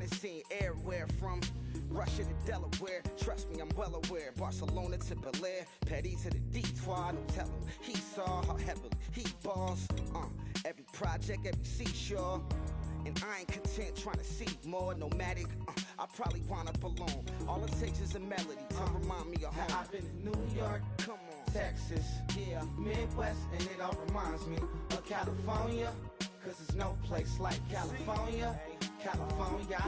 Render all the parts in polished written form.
seen everywhere from Russia to Delaware. Trust me, I'm well aware. Barcelona to Bel Air, Petty to the Detroit. No tell him he saw how heavily he balls. Every project, every seashore. And I ain't content trying to see more nomadic. I probably wind up alone. All it takes is a melody to remind me of home. I've been to New York, come on, Texas, yeah, Midwest, and it all reminds me of California. Cause there's no place like California. California,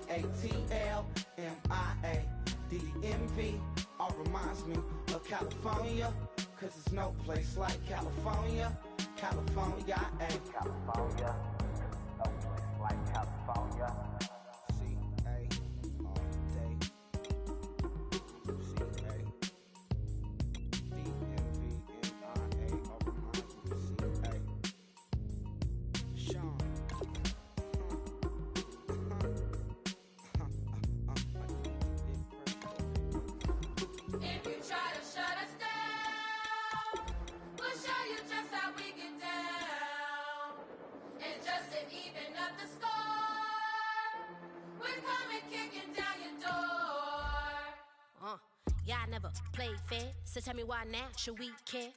A-A-T-L-M-I-A-D-M-V. All reminds me of California. Cause there's no place like California. California, California. No place like California. C-A all day. C-A D-M-V-M-I-A all reminds me of C-A. Sean. If you try to shut us down, we'll show you just how we get down. And just to even up the score, we're coming kicking down your door. Yeah, I never played fair, so tell me why now should we care?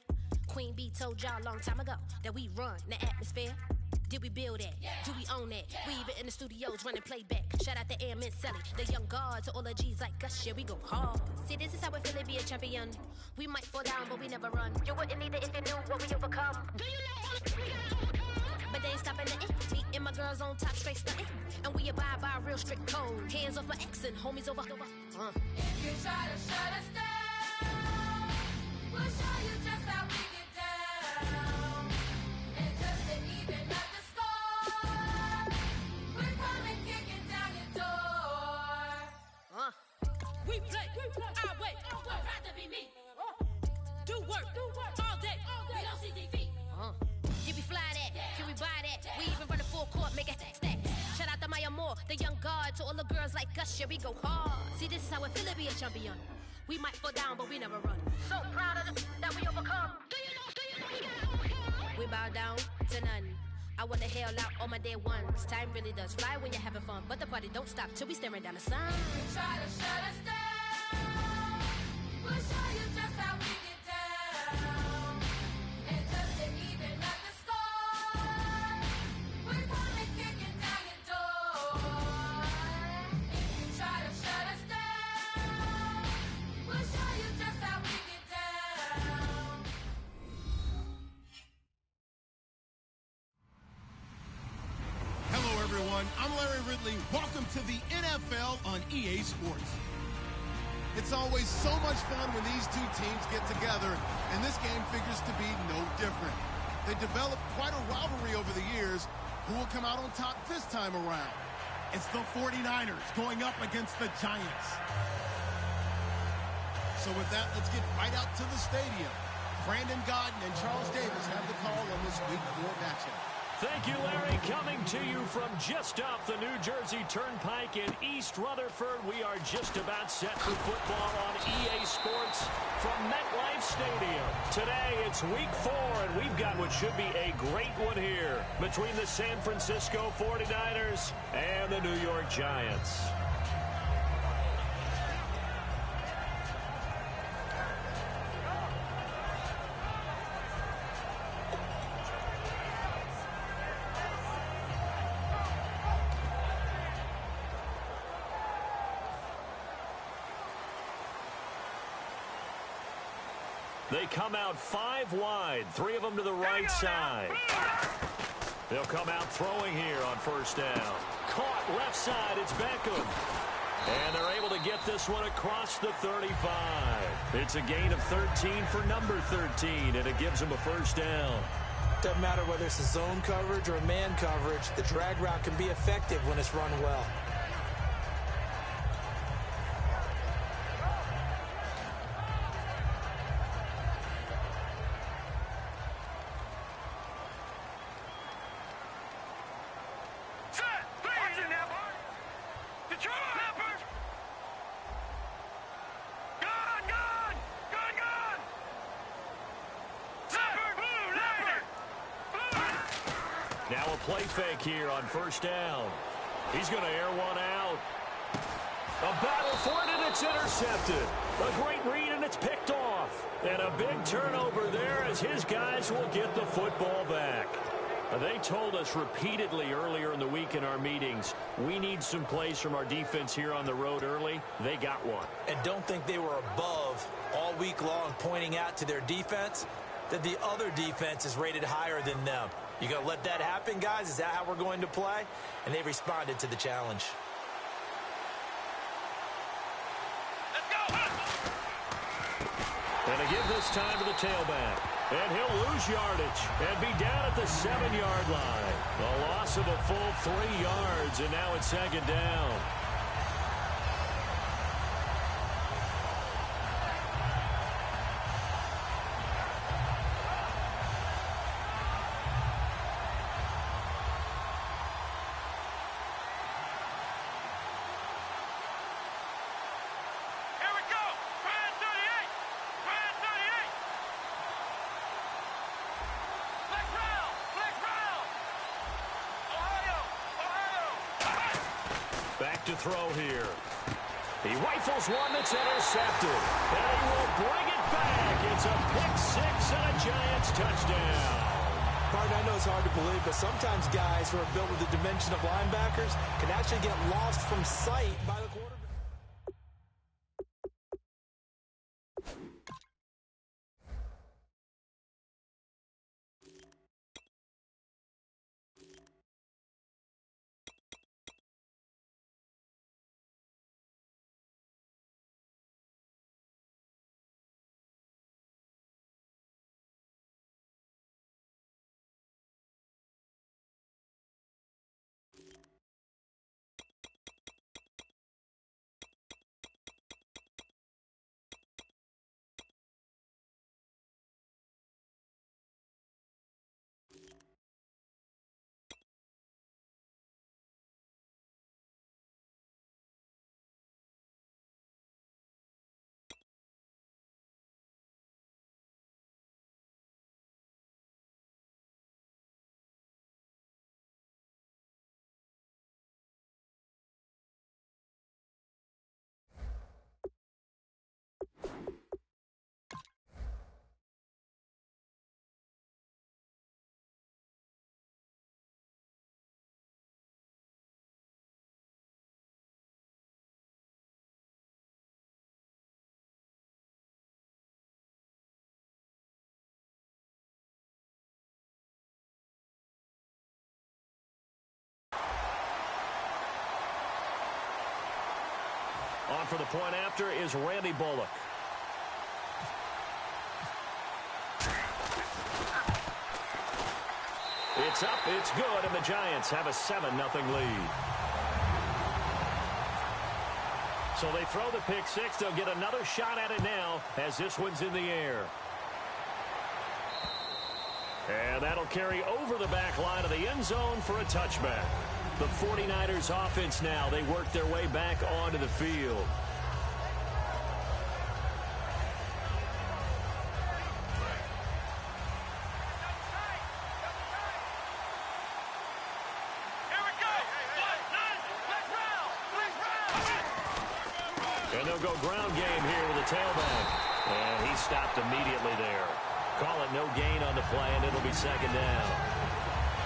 Queen B told y'all a long time ago that we run the atmosphere. Did we build that? Yeah. Do we own that? Yeah. We even in the studios running playback. Shout out to Airman Sally, the young guard to all the G's like us. Yeah, we go hard. See, this is how it feel to be a champion. We might fall down, but we never run. You wouldn't need it if you knew what we overcome. Do you know what we gotta overcome? But they ain't stopping nothing. Me and my girls on top straight stunting. And we abide by a real strict code. Hands off my ex and homies over. If you try to shut us down, we'll show you just how we get down. And just to even up the score, we're coming kicking down your door. We play our way. I'd rather be me. Do work all day. We don't see defeat. Did we fly that? Can we buy that? We even run a full court, make it stack. Shout out to Maya Moore, the young guard, to all the girls like us. Yeah, we go hard. See, this is how it feel to be a champion. We might fall down, but we never run. So proud of that we overcome. Do you know we gotta overcome? We bow down to none. I wanna hail out all my day ones. Time really does fly when you're having fun, but the party don't stop till we staring down the sun. Try to shut us down, we'll show you just how we get down. And just to even up the score, we're coming kicking down your door. If you try to shut us down, we'll show you just how we get down. Hello, everyone. I'm Larry Ridley. Welcome to the NFL on EA Sports. It's always so much fun when these two teams get together, and this game figures to be no different. They developed quite a rivalry over the years. Who will come out on top this time around? It's the 49ers going up against the Giants. So with that, let's get right out to the stadium. Brandon Godden and Charles Davis have the call on this Week 4 matchup. Thank you, Larry. Coming to you from just off the New Jersey Turnpike in East Rutherford. We are just about set for football on EA Sports from MetLife Stadium. Today, it's Week 4, and we've got what should be a great one here between the San Francisco 49ers and the New York Giants. They come out 5 wide, 3 of them to the right side. They'll come out throwing here on first down. Caught left side, it's Beckham. And they're able to get this one across the 35. It's a gain of 13 for number 13, and it gives them a first down. Doesn't matter whether it's a zone coverage or a man coverage, the drag route can be effective when it's run well. Now a play fake here on first down. He's going to air one out. A battle for it, and it's intercepted. A great read, and it's picked off. And a big turnover there as his guys will get the football back. They told us repeatedly earlier in the week in our meetings, we need some plays from our defense here on the road early. They got one. And don't think they were above all week long pointing out to their defense that the other defense is rated higher than them. You going to let that happen, guys? Is that how we're going to play? And they responded to the challenge. And a give this time to the tailback. And he'll lose yardage and be down at the 7-yard line. A loss of a full 3 yards, and now it's second down. To throw here. He rifles one that's intercepted. And he will bring it back. It's a pick-6 and a Giants touchdown. Pardon, I know it's hard to believe, but sometimes guys who are built with the dimension of linebackers can actually get lost from sight by the quarterback. On for the point after is Randy Bullock. It's up, it's good, and the Giants have a 7-0 lead. So they throw the pick-6. They'll get another shot at it now as this one's in the air. And that'll carry over the back line of the end zone for a touchback. The 49ers offense now, they work their way back onto the field. And they'll go ground game here with a tailback. And he stopped immediately there. Call it no gain on the play, and it'll be second down.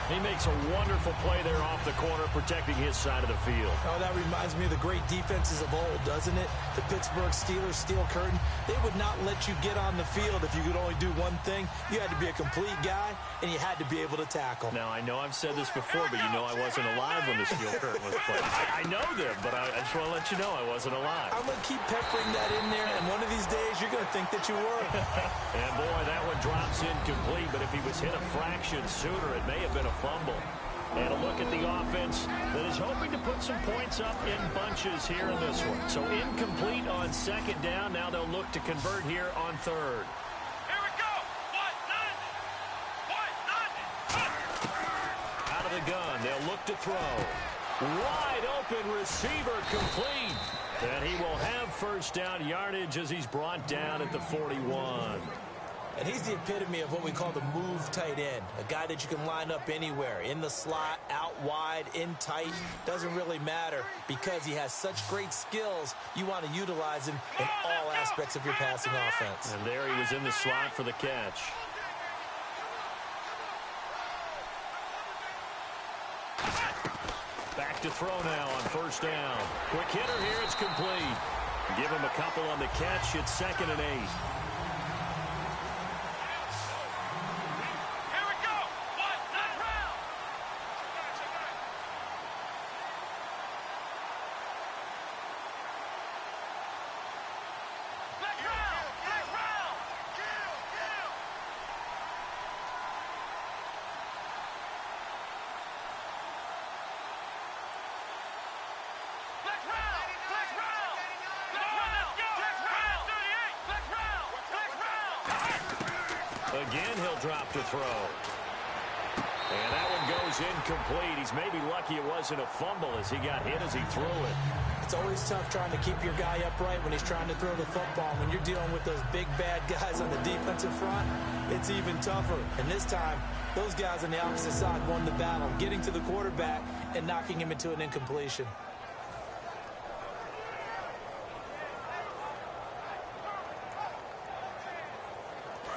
He makes a wonderful play there off the corner, protecting his side of the field. Oh, that reminds me of the great defenses of old, doesn't it? The Pittsburgh Steelers, steel curtain. They would not let you get on the field if you could only do one thing. You had to be a complete guy, and you had to be able to tackle. Now, I know I've said this before, but you know I wasn't alive when the steel curtain was played. I know them, but I just want to let you know I wasn't alive. I'm going to keep peppering that in there, and one of these days you're going to think that you were. And, boy, that one drops incomplete, but if he was hit a fraction sooner, it may have been a fumble. And a look at the offense that is hoping to put some points up in bunches here in this one. So incomplete on second down. Now they'll look to convert here on third. Here we go. Out of the gun. They'll look to throw. Wide open receiver complete. And he will have first down yardage as he's brought down at the 41. And he's the epitome of what we call the move tight end, a guy that you can line up anywhere, in the slot, out wide, in tight, doesn't really matter because he has such great skills. You want to utilize him in all aspects of your passing offense. And there he was in the slot for the catch. Back to throw now on first down. Quick hitter here, it's complete. Give him a couple on the catch. It's 2nd and 8. Again, he'll drop to throw. And that one goes incomplete. He's maybe lucky it wasn't a fumble as he got hit as he threw it. It's always tough trying to keep your guy upright when he's trying to throw the football. When you're dealing with those big, bad guys on the defensive front, it's even tougher. And this time, those guys on the opposite side won the battle, getting to the quarterback and knocking him into an incompletion.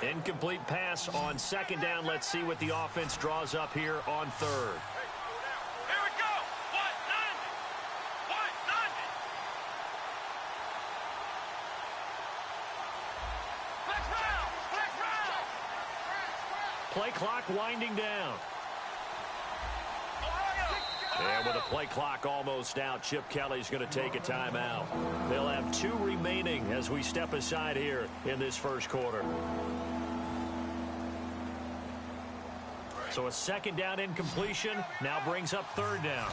Incomplete pass on 2nd down. Let's see what the offense draws up here on 3rd. Here we go. 1-9. Play clock winding down. And with the play clock almost out, Chip Kelly's going to take a timeout. They'll have 2 remaining as we step aside here in this first quarter. So a 2nd down incompletion now brings up 3rd down.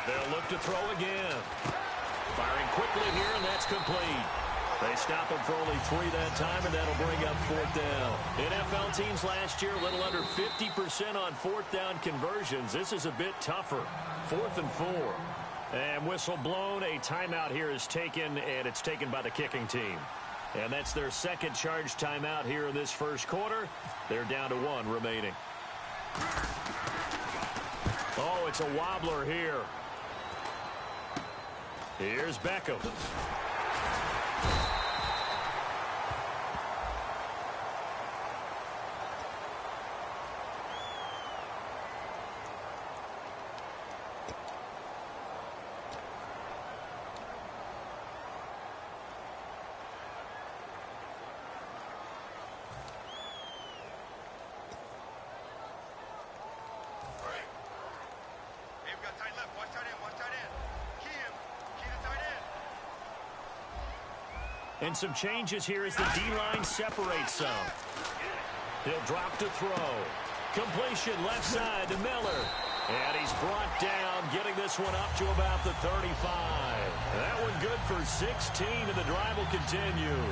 They'll look to throw again. Firing quickly here, and that's complete. They stop him for only 3 that time, and that'll bring up 4th down. NFL teams last year a little under 50% on 4th down conversions. This is a bit tougher. 4th and 4. And whistle blown. A timeout here is taken, and it's taken by the kicking team. And that's their 2nd charge timeout here in this first quarter. They're down to 1 remaining. Oh, it's a wobbler here. Here's Beckham. And some changes here as the D-line separates some. He'll drop to throw. Completion left side to Miller. And he's brought down, getting this one up to about the 35. That one good for 16, and the drive will continue.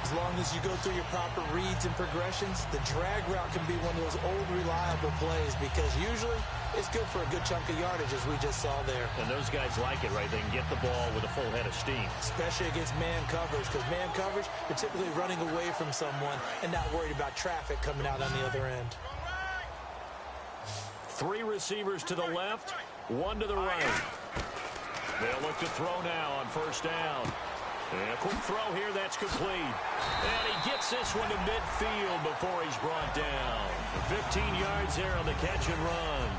As long as you go through your proper reads and progressions, the drag route can be one of those old reliable plays because usually it's good for a good chunk of yardage, as we just saw there. And those guys like it, right? They can get the ball with a full head of steam. Especially against man coverage, because man coverage, they're typically running away from someone and not worried about traffic coming out on the other end. 3 receivers to the left, 1 to the right. They'll look to throw now on first down. And a quick throw here, that's complete. And he gets this one to midfield before he's brought down. 15 yards there on the catch and run.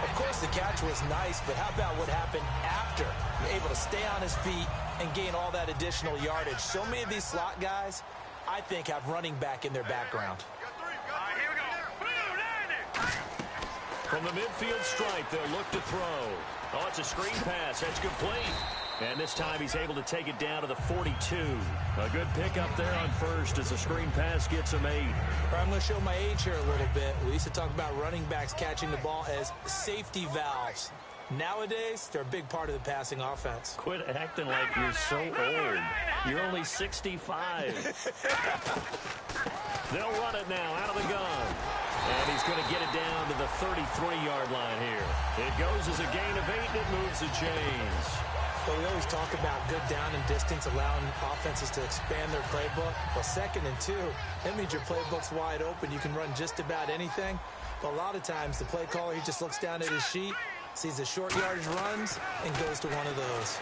Of course, the catch was nice, but how about what happened after? Able to stay on his feet and gain all that additional yardage. So many of these slot guys, I think, have running back in their background. From the midfield stripe, they'll look to throw. Oh, it's a screen pass. That's complete. And this time he's able to take it down to the 42. A good pickup there on first as the screen pass gets him 8. I'm going to show my age here a little bit. We used to talk about running backs catching the ball as safety valves. Nowadays, they're a big part of the passing offense. Quit acting like you're so old. You're only 65. They'll run it now out of the gun. And he's going to get it down to the 33-yard line here. It goes as a gain of 8, and it moves the chains. Well, we always talk about good down and distance, allowing offenses to expand their playbook. Well, 2nd and 2, that means your playbook's wide open. You can run just about anything. But a lot of times, the play caller, he just looks down at his sheet, sees the short yardage runs, and goes to one of those.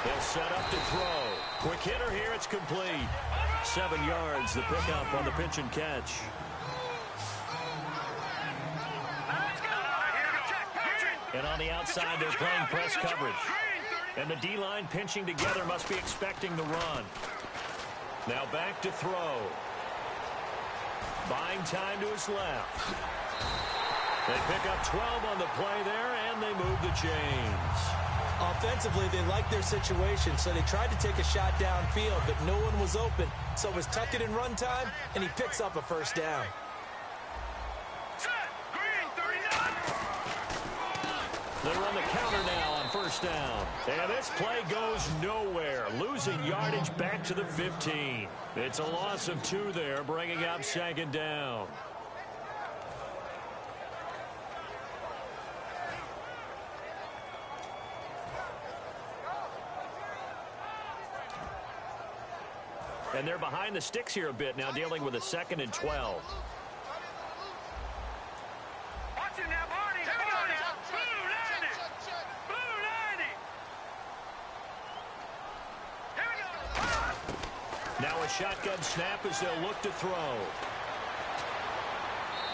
He'll set up to throw. Quick hitter here, it's complete. 7 yards, the pickup on the pitch and catch. And on the outside, they're playing press coverage. And the D-line pinching together must be expecting the run. Now back to throw. Buying time to his left. They pick up 12 on the play there, and they move the chains. Offensively, they like their situation, so they tried to take a shot downfield, but no one was open. So it was tuck it in run time, and he picks up a first down. They run the counter now on first down. And this play goes nowhere. Losing yardage back to the 15. It's a loss of 2 there, bringing up 2nd down. And they're behind the sticks here a bit now, dealing with a 2nd and 12. Watch it now, Barney. Here we go now. Blue 90. Blue 90. Here we go. Now a shotgun snap as they'll look to throw.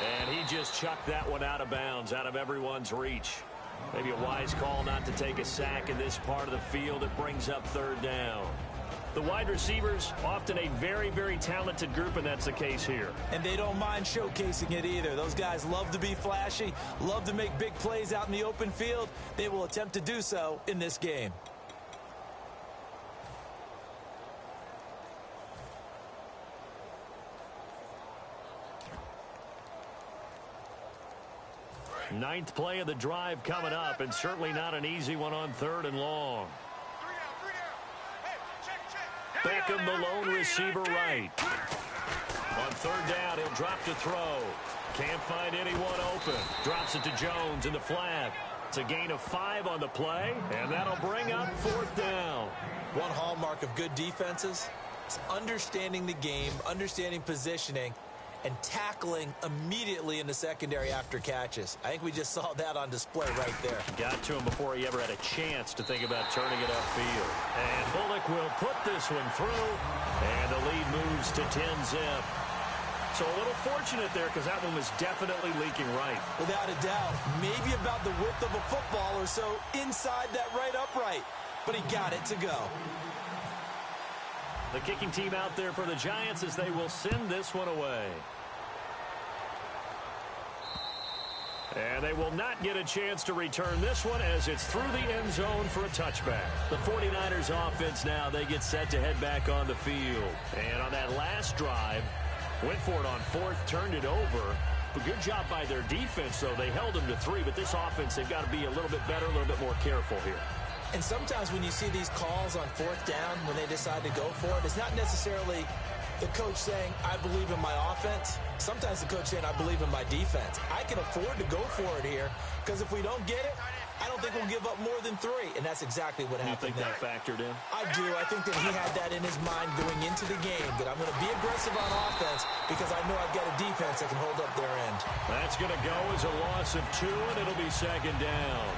And he just chucked that one out of bounds, out of everyone's reach. Maybe a wise call not to take a sack in this part of the field. It brings up 3rd down. The wide receivers, often a very, very talented group, and that's the case here. And they don't mind showcasing it either. Those guys love to be flashy, love to make big plays out in the open field. They will attempt to do so in this game. Ninth play of the drive coming up, and certainly not an easy one on 3rd and long. Beckham, the lone receiver right. On 3rd down, he'll drop to throw. Can't find anyone open. Drops it to Jones in the flat. It's a gain of 5 on the play, and that'll bring up 4th down. One hallmark of good defenses is understanding the game, understanding positioning, and tackling immediately in the secondary after catches. I think we just saw that on display right there. Got to him before he ever had a chance to think about turning it upfield. And Bullock will put this one through, and the lead moves to 10-zip. So a little fortunate there because that one was definitely leaking right. Without a doubt. Maybe about the width of a football or so inside that right upright. But he got it to go. The kicking team out there for the Giants as they will send this one away. And they will not get a chance to return this one as it's through the end zone for a touchback. The 49ers offense now, they get set to head back on the field. And on that last drive, went for it on 4th, turned it over. A good job by their defense, though. They held them to 3, but this offense, they've got to be a little bit better, a little bit more careful here. And sometimes when you see these calls on 4th down, when they decide to go for it, it's not necessarily the coach saying, I believe in my offense. Sometimes the coach saying, I believe in my defense. I can afford to go for it here because if we don't get it, I don't think we'll give up more than 3. And that's exactly what happened. You think that factored in? I do. I think that he had that in his mind going into the game, that I'm going to be aggressive on offense because I know I've got a defense that can hold up their end. That's going to go as a loss of 2, and it'll be 2nd down.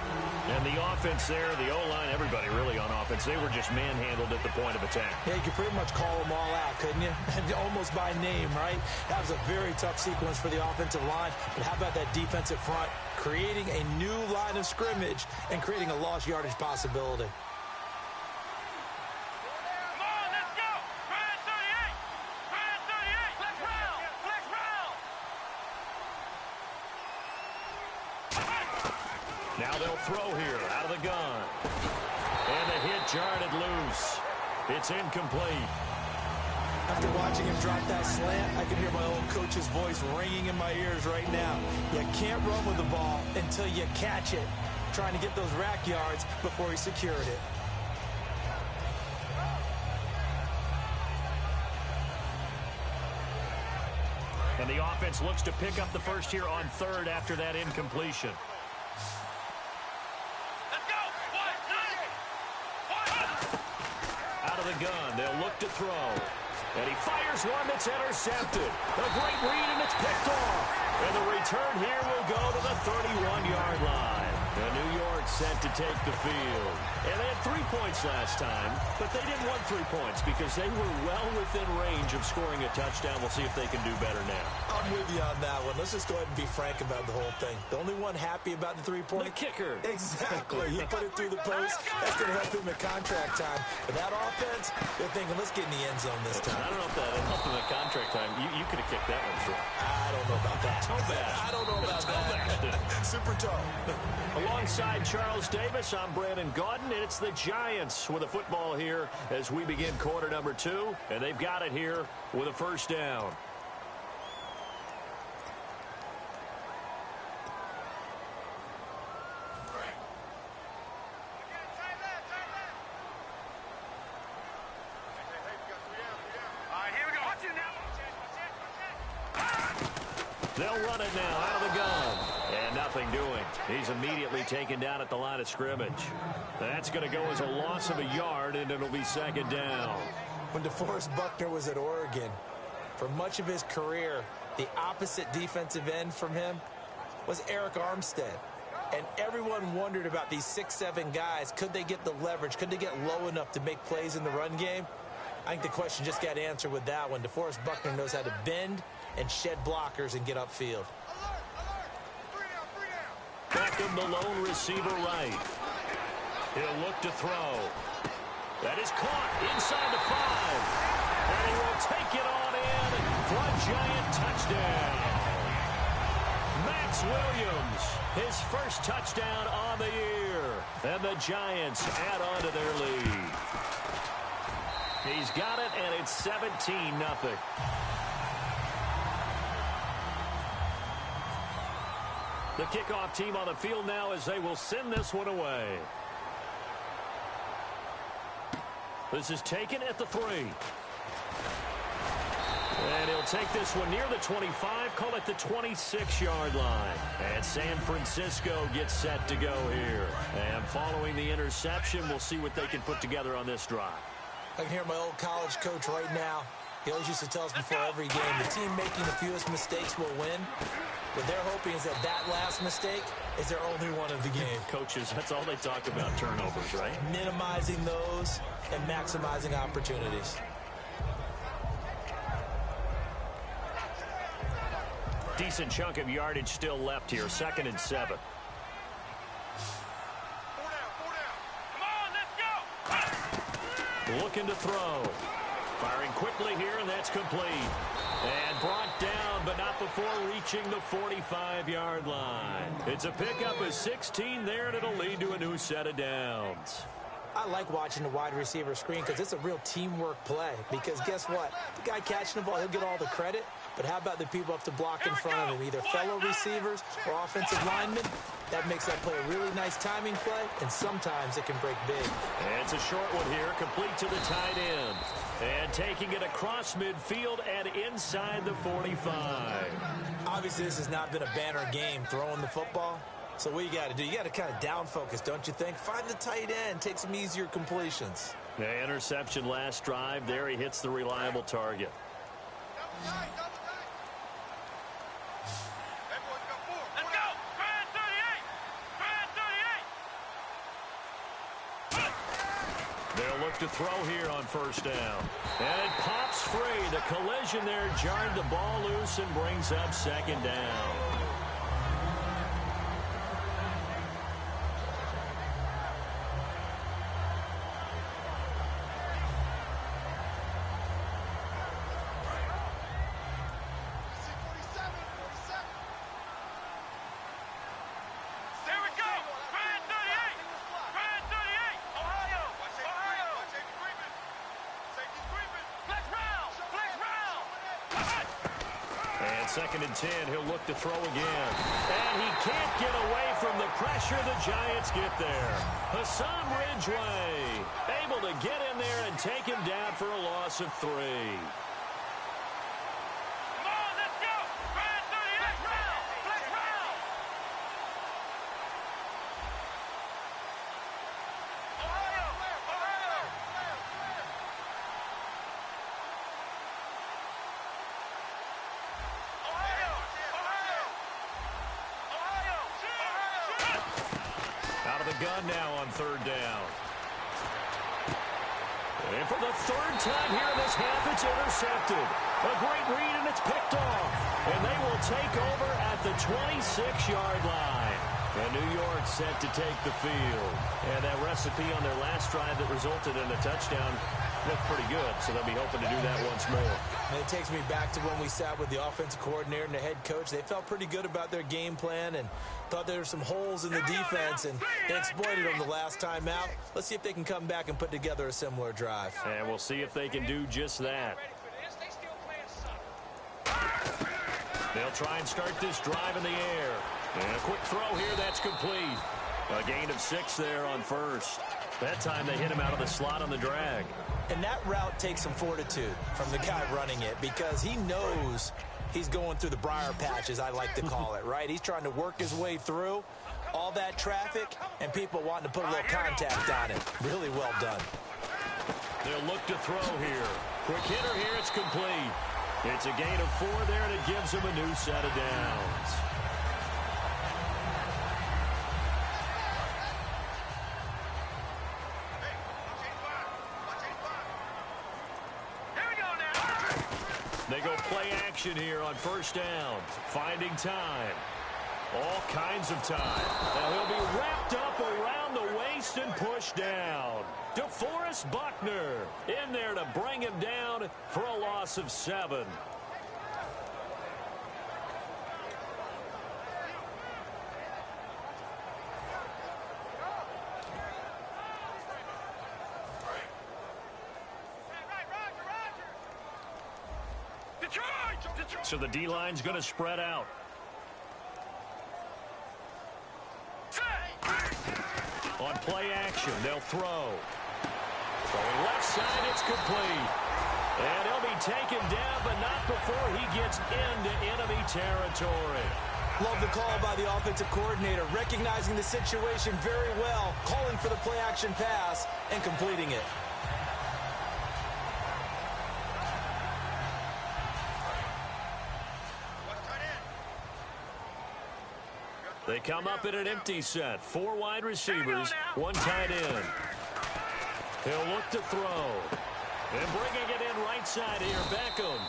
And the offense there, the O-line, everybody really on offense, they were just manhandled at the point of attack. Yeah, you could pretty much call them all out, couldn't you? Almost by name, right? That was a very tough sequence for the offensive line. But how about that defensive front creating a new line of scrimmage and creating a lost yardage possibility? Come on, let's go. Ryan 38. Ryan 38. Flex round. Flex round. Now they'll throw here out of the gun. And the hit jarred it loose. It's incomplete. After watching him drop that slant, I can hear my old coach's voice ringing in my ears right now. You can't run with the ball until you catch it. Trying to get those rack yards before he secured it. And And the offense looks to pick up the first here on third after that incompletion. Let's go. Out of the gun, they'll look to throw. And he fires one that's intercepted. A great read, and it's picked off. And the return here will go to the 31-yard line. And New York set to take the field. And they had 3 points last time, but they didn't want 3 points because they were well within range of scoring a touchdown. We'll see if they can do better now. I'm with you on that one. Let's just go ahead and be frank about the whole thing. The only one happy about the 3-point. The kicker. Exactly. He put it through the post. That's going to help him at contract time. But that offense, they're thinking, let's get in the end zone this time. I don't know if that helped him at contract time. You could have kicked that one through. I don't know about that. I don't know about that. Super toe. Alongside Charles Davis, I'm Brandon Gaudin, and it's the Giants with a football here as we begin quarter number 2, and they've got it here with a first down. They'll run it now out of the gun. And nothing doing. He's immediately taken down at the line of scrimmage. That's going to go as a loss of a yard, and it'll be second down. When DeForest Buckner was at Oregon, for much of his career, the opposite defensive end from him was Eric Armstead. And everyone wondered about these 6'7" guys. Could they get the leverage? Could they get low enough to make plays in the run game? I think the question just got answered with that one. DeForest Buckner knows how to bend and shed blockers and get upfield. Beckham, the lone receiver right. He'll look to throw. That is caught inside the 5. And he will take it on in for a Giant touchdown. Max Williams, his first touchdown on the year. And the Giants add on to their lead. He's got it, and it's 17-0. The kickoff team on the field now as they will send this one away. This is taken at the 3. And he'll take this one near the 25, call it the 26-yard line. And San Francisco gets set to go here. And following the interception, we'll see what they can put together on this drive. I can hear my old college coach right now. He always used to tell us before every game, the team making the fewest mistakes will win. What they're hoping is that last mistake is their only one of the game. Coaches, that's all they talk about, turnovers, right? Minimizing those and maximizing opportunities. Decent chunk of yardage still left here, 2nd and 7. Come on, let's go. Looking to throw. Firing quickly here, and that's complete. And brought down, but not before reaching the 45-yard line. It's a pickup of 16 there, and it'll lead to a new set of downs. I like watching the wide receiver screen because it's a real teamwork play. Because guess what? The guy catching the ball, he'll get all the credit. But how about the people up to block in front of him, either fellow receivers or offensive linemen? That makes that play a really nice timing play, and sometimes it can break big. And it's a short one here, complete to the tight end. And taking it across midfield and inside the 45. Obviously, this has not been a banner game throwing the football. So what you got to do, you got to kind of down focus, don't you think? Find the tight end, take some easier completions. The interception last drive. There he hits the reliable target. Let's go. Brand 38. Brand 38. They'll look to throw here on first down. And it pops free. The collision there jarred the ball loose and brings up second down. Here we go. Brand 38. Brand 38. Ohio. Ohio. Safety screaming. Flex round. Flex round. And 2nd and 10, he'll look to throw again. And he can't get away from the pressure. The Giants get there. Hassan Ridgeway able to get in there and take him down for a loss of 3. Come on, let's go. gun now on third down. And for the third time here in this half, it's intercepted. A great read, and it's picked off. And they will take over at the 26-yard line. And New York set to take the field. And that recipe on their last drive that resulted in a touchdown looked pretty good, so they'll be hoping to do that once more. And it takes me back to when we sat with the offensive coordinator and the head coach. They felt pretty good about their game plan and thought there were some holes in the defense, and they exploited them the last time out. Let's see if they can come back and put together a similar drive. And we'll see if they can do just that. They'll try and start this drive in the air. And a quick throw here, that's complete. A gain of 6 there on first. That time they hit him out of the slot on the drag. And that route takes some fortitude from the guy running it, because he knows he's going through the briar patch, as I like to call it, right? He's trying to work his way through all that traffic and people wanting to put a little contact on it. Really well done. They'll look to throw here. Quick hitter here, it's complete. It's a gain of 4 there, and it gives him a new set of downs. They go play action here on first down. Finding time. All kinds of time. Now he'll be wrapped up around the waist and pushed down. DeForest Buckner in there to bring him down for a loss of 7. So the D-line's going to spread out. On play action, they'll throw. Throwing left side, it's complete. And he'll be taken down, but not before he gets into enemy territory. Love the call by the offensive coordinator, recognizing the situation very well, calling for the play action pass and completing it. They come up in an empty set. 4 wide receivers, 1 tight end. He'll look to throw. And bringing it in right side here, Beckham.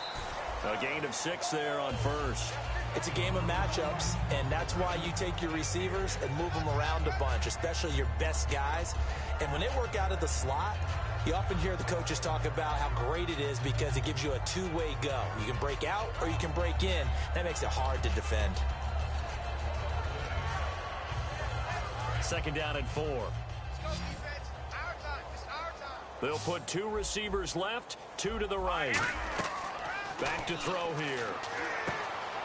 A gain of 6 there on first. It's a game of matchups, and that's why you take your receivers and move them around a bunch, especially your best guys. And when they work out of the slot, you often hear the coaches talk about how great it is because it gives you a two-way go. You can break out or you can break in. That makes it hard to defend. 2nd down and 4. They'll put 2 receivers left, 2 to the right. Back to throw here.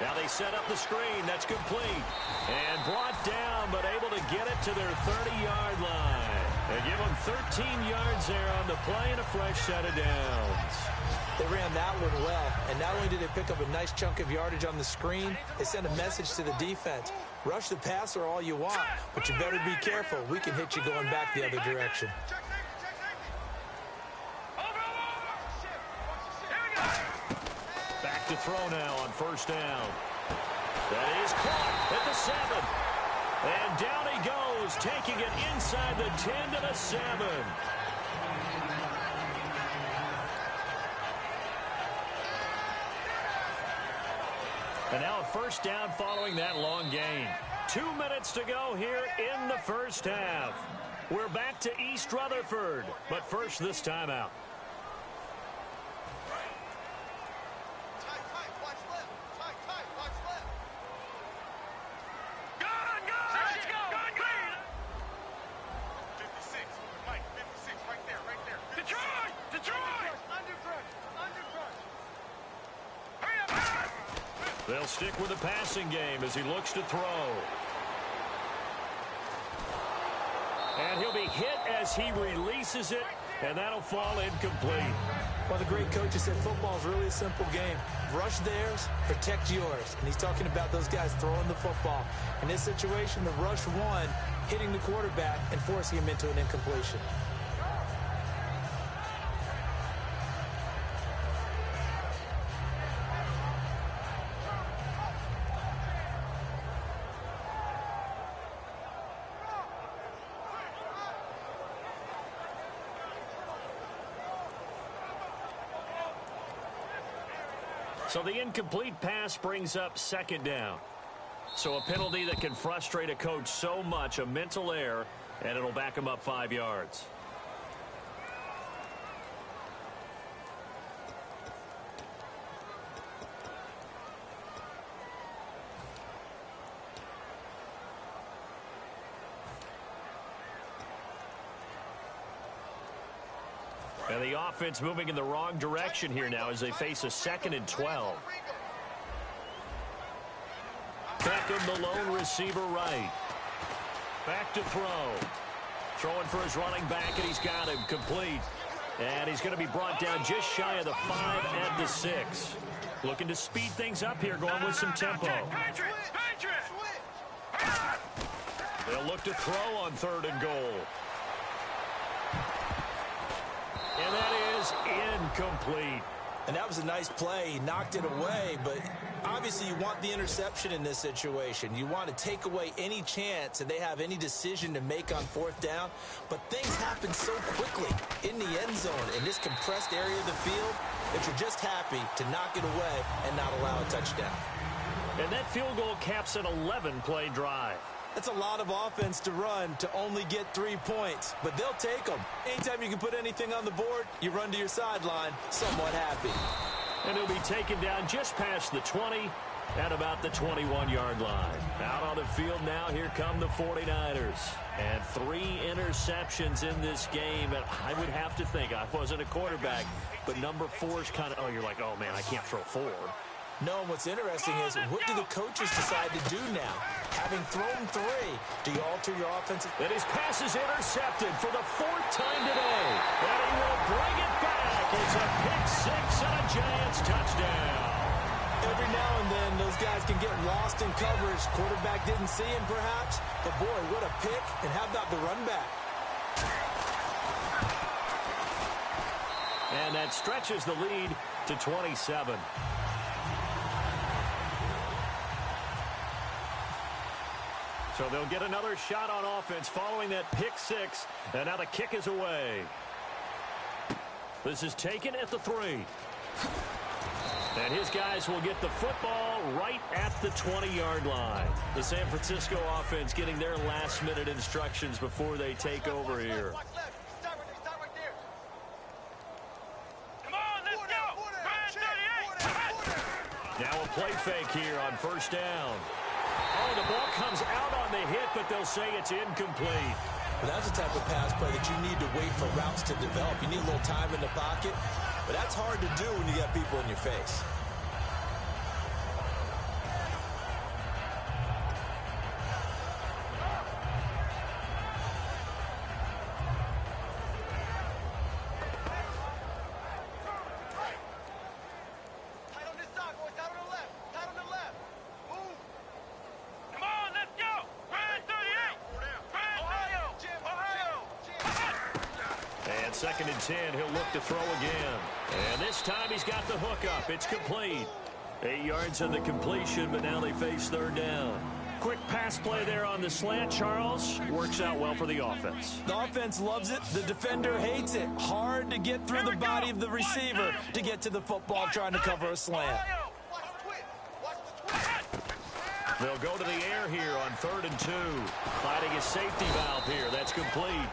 Now they set up the screen. That's complete. And brought down, but able to get it to their 30-yard line. They give them 13 yards there on the play and a fresh set of downs. They ran that one well, and not only did they pick up a nice chunk of yardage on the screen, they sent a message to the defense. Rush the passer all you want, but you better be careful. We can hit you going back the other direction. Back to throw now on first down. That is caught at the 7. And down he goes, taking it inside the 10 to the 7. And now a first down following that long gain. 2 minutes to go here in the first half. We're back to East Rutherford, but first this timeout. They'll stick with the passing game as he looks to throw. And he'll be hit as he releases it, and that'll fall incomplete. Well, the great coach said football is really a simple game. Rush theirs, protect yours. And he's talking about those guys throwing the football. In this situation, the rush one, hitting the quarterback and forcing him into an incompletion. So the incomplete pass brings up second down. So a penalty that can frustrate a coach so much, a mental error, and it'll back him up 5 yards. And the offense moving in the wrong direction here now as they face a 2nd and 12. Beckham, the lone receiver right. Back to throw. Throwing for his running back, and he's got him complete. And he's going to be brought down just shy of the 5 at the 6. Looking to speed things up here, going with some tempo. They'll look to throw on 3rd and goal. And that is incomplete. And that was a nice play. He knocked it away, but obviously you want the interception in this situation. You want to take away any chance that they have any decision to make on 4th down. But things happen so quickly in the end zone in this compressed area of the field that you're just happy to knock it away and not allow a touchdown. And that field goal caps an 11-play drive. That's a lot of offense to run to only get 3 points, but they'll take them. Anytime you can put anything on the board, you run to your sideline somewhat happy. And he'll be taken down just past the 20 at about the 21-yard line. Out on the field now, here come the 49ers. And 3 interceptions in this game. And I would have to think, I wasn't a quarterback, but number 4 is kind of, oh, you're like, oh, man, I can't throw 4. No, and what's interesting is, what do the coaches decide to do now? Having thrown 3, do you alter your offensive? And his pass is intercepted for the 4th time today. And he will bring it back. It's a pick 6 and a Giants touchdown. Every now and then, those guys can get lost in coverage. Quarterback didn't see him, perhaps. But, boy, what a pick. And how about the run back? And that stretches the lead to 27. So they'll get another shot on offense following that pick 6. And now the kick is away. This is taken at the 3. And his guys will get the football right at the 20-yard line. The San Francisco offense getting their last-minute instructions before they take over here. Now a play fake here on 1st down. Oh, the ball comes out on the hit, but they'll say it's incomplete. Well, that's the type of pass play that you need to wait for routes to develop. You need a little time in the pocket, but that's hard to do when you got people in your face. Second and 10, he'll look to throw again. And this time he's got the hook up. It's complete. 8 yards on the completion, but now they face 3rd down. Quick pass play there on the slant, Charles. Works out well for the offense. The offense loves it. The defender hates it. Hard to get through the body of the receiver to get to the football trying to cover a slant. They'll go to the air here on 3rd and 2. Fighting a safety valve here. That's complete.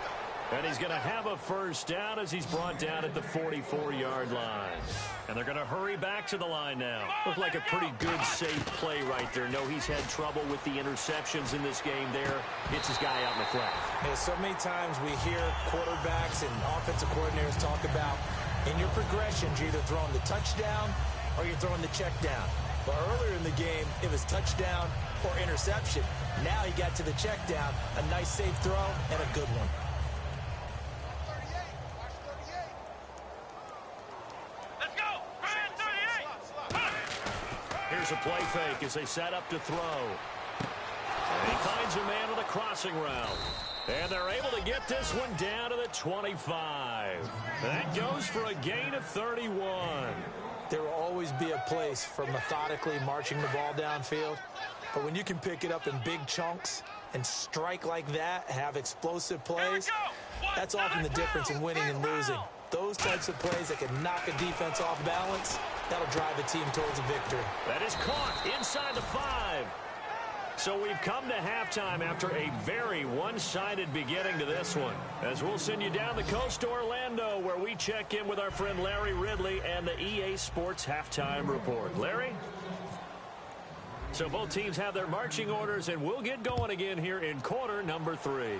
And he's going to have a 1st down as he's brought down at the 44-yard line. And they're going to hurry back to the line now. Looked like a pretty good, safe play right there. No, he's had trouble with the interceptions in this game there. Hits his guy out in the flat. Yeah, so many times we hear quarterbacks and offensive coordinators talk about, in your progressions, you're either throwing the touchdown or you're throwing the check down. But earlier in the game, it was touchdown or interception. Now he got to the check down, a nice safe throw, and a good one. Here's a play fake as they set up to throw. And he finds a man with a crossing route. And they're able to get this one down to the 25. That goes for a gain of 31. There will always be a place for methodically marching the ball downfield. But when you can pick it up in big chunks and strike like that, have explosive plays, that's often the difference in winning and losing. Those types of plays that can knock a defense off balance, that'll drive a team towards a victory. That is caught inside the 5. So we've come to halftime after a very one-sided beginning to this one. As we'll send you down the coast to Orlando, where we check in with our friend Larry Ridley and the EA Sports Halftime Report. Larry? So both teams have their marching orders, and we'll get going again here in quarter number 3.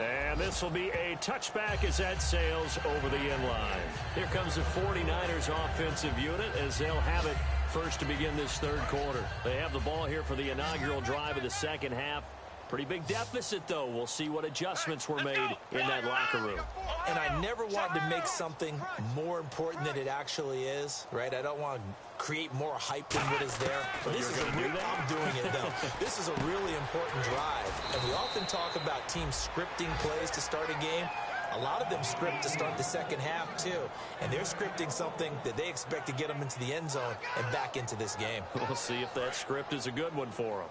And this will be a touchback as that sails over the end line. Here comes the 49ers offensive unit as they'll have it first to begin this third quarter. They have the ball here for the inaugural drive of the second half. Pretty big deficit, though. We'll see what adjustments were made in that locker room. And I never wanted to make something more important than it actually is, right? I don't want to create more hype than what is there. But this is I'm doing it, though. This is a really important drive. And we often talk about teams scripting plays to start a game. A lot of them script to start the second half, too. And they're scripting something that they expect to get them into the end zone and back into this game. We'll see if that script is a good one for them.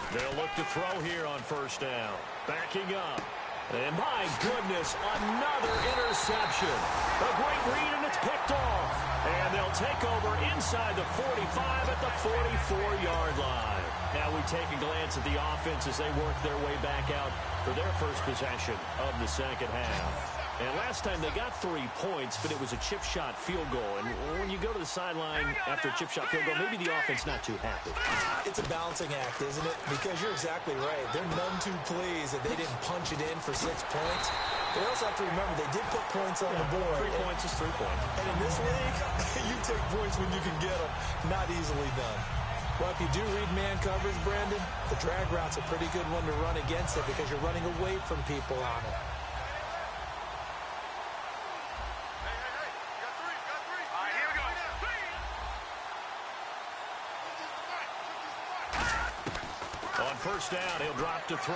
They'll look to throw here on first down. Backing up. And my goodness, another interception. A great read, and it's picked off. And they'll take over inside the 45 at the 44-yard line. Now we take a glance at the offense as they work their way back out for their first possession of the second half. And last time they got 3 points, but it was a chip shot field goal. And when you go to the sideline after a chip shot field goal, maybe the offense not too happy. It's a balancing act, isn't it? Because you're exactly right. They're none too pleased that they didn't punch it in for 6 points. They also have to remember they did put points on the board. 3 points is 3 points. And in this league, you take points when you can get them. Not easily done. Well, if you do read man coverage, Brandon, the drag route's a pretty good one to run against it because you're running away from people on it. On first down, he'll drop to throw.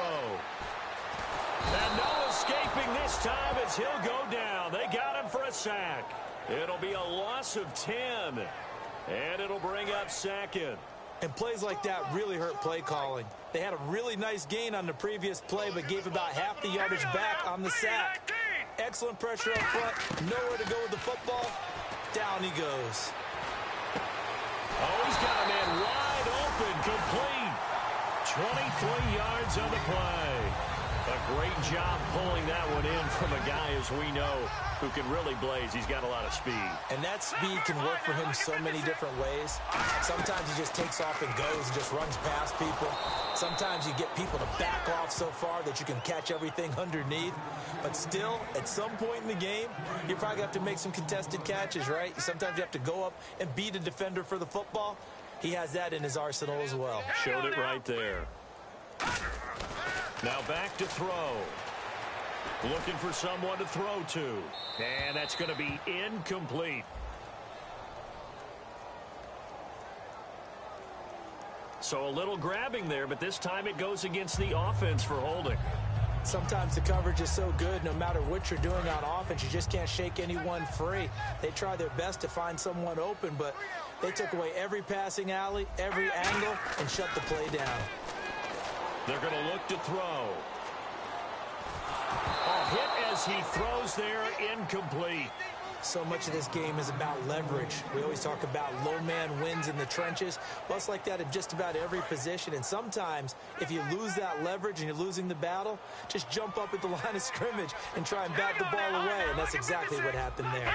And no escaping this time as he'll go down. They got him for a sack. It'll be a loss of 10. And it'll bring up second. And plays like that really hurt play calling. They had a really nice gain on the previous play, but gave about half the yardage back on the sack. Excellent pressure up front. Nowhere to go with the football. Down he goes. Oh, he's got a man wide open, complete. 23 yards on the play. A great job pulling that one in from a guy, as we know, who can really blaze. He's got a lot of speed. And that speed can work for him so many different ways. Sometimes he just takes off and goes and just runs past people. Sometimes you get people to back off so far that you can catch everything underneath. But still, at some point in the game, you probably have to make some contested catches, right? Sometimes you have to go up and beat a defender for the football. He has that in his arsenal as well. Showed it right there. Now back to throw. Looking for someone to throw to. And that's going to be incomplete. So a little grabbing there, but this time it goes against the offense for holding. Sometimes the coverage is so good, no matter what you're doing on offense, you just can't shake anyone free. They try their best to find someone open, but they took away every passing alley, every angle, and shut the play down. They're going to look to throw. A hit as he throws there, incomplete. So much of this game is about leverage. We always talk about low man wins in the trenches. Well, it's like that at just about every position. And sometimes, if you lose that leverage and you're losing the battle, just jump up at the line of scrimmage and try and bat the ball away. And that's exactly what happened there.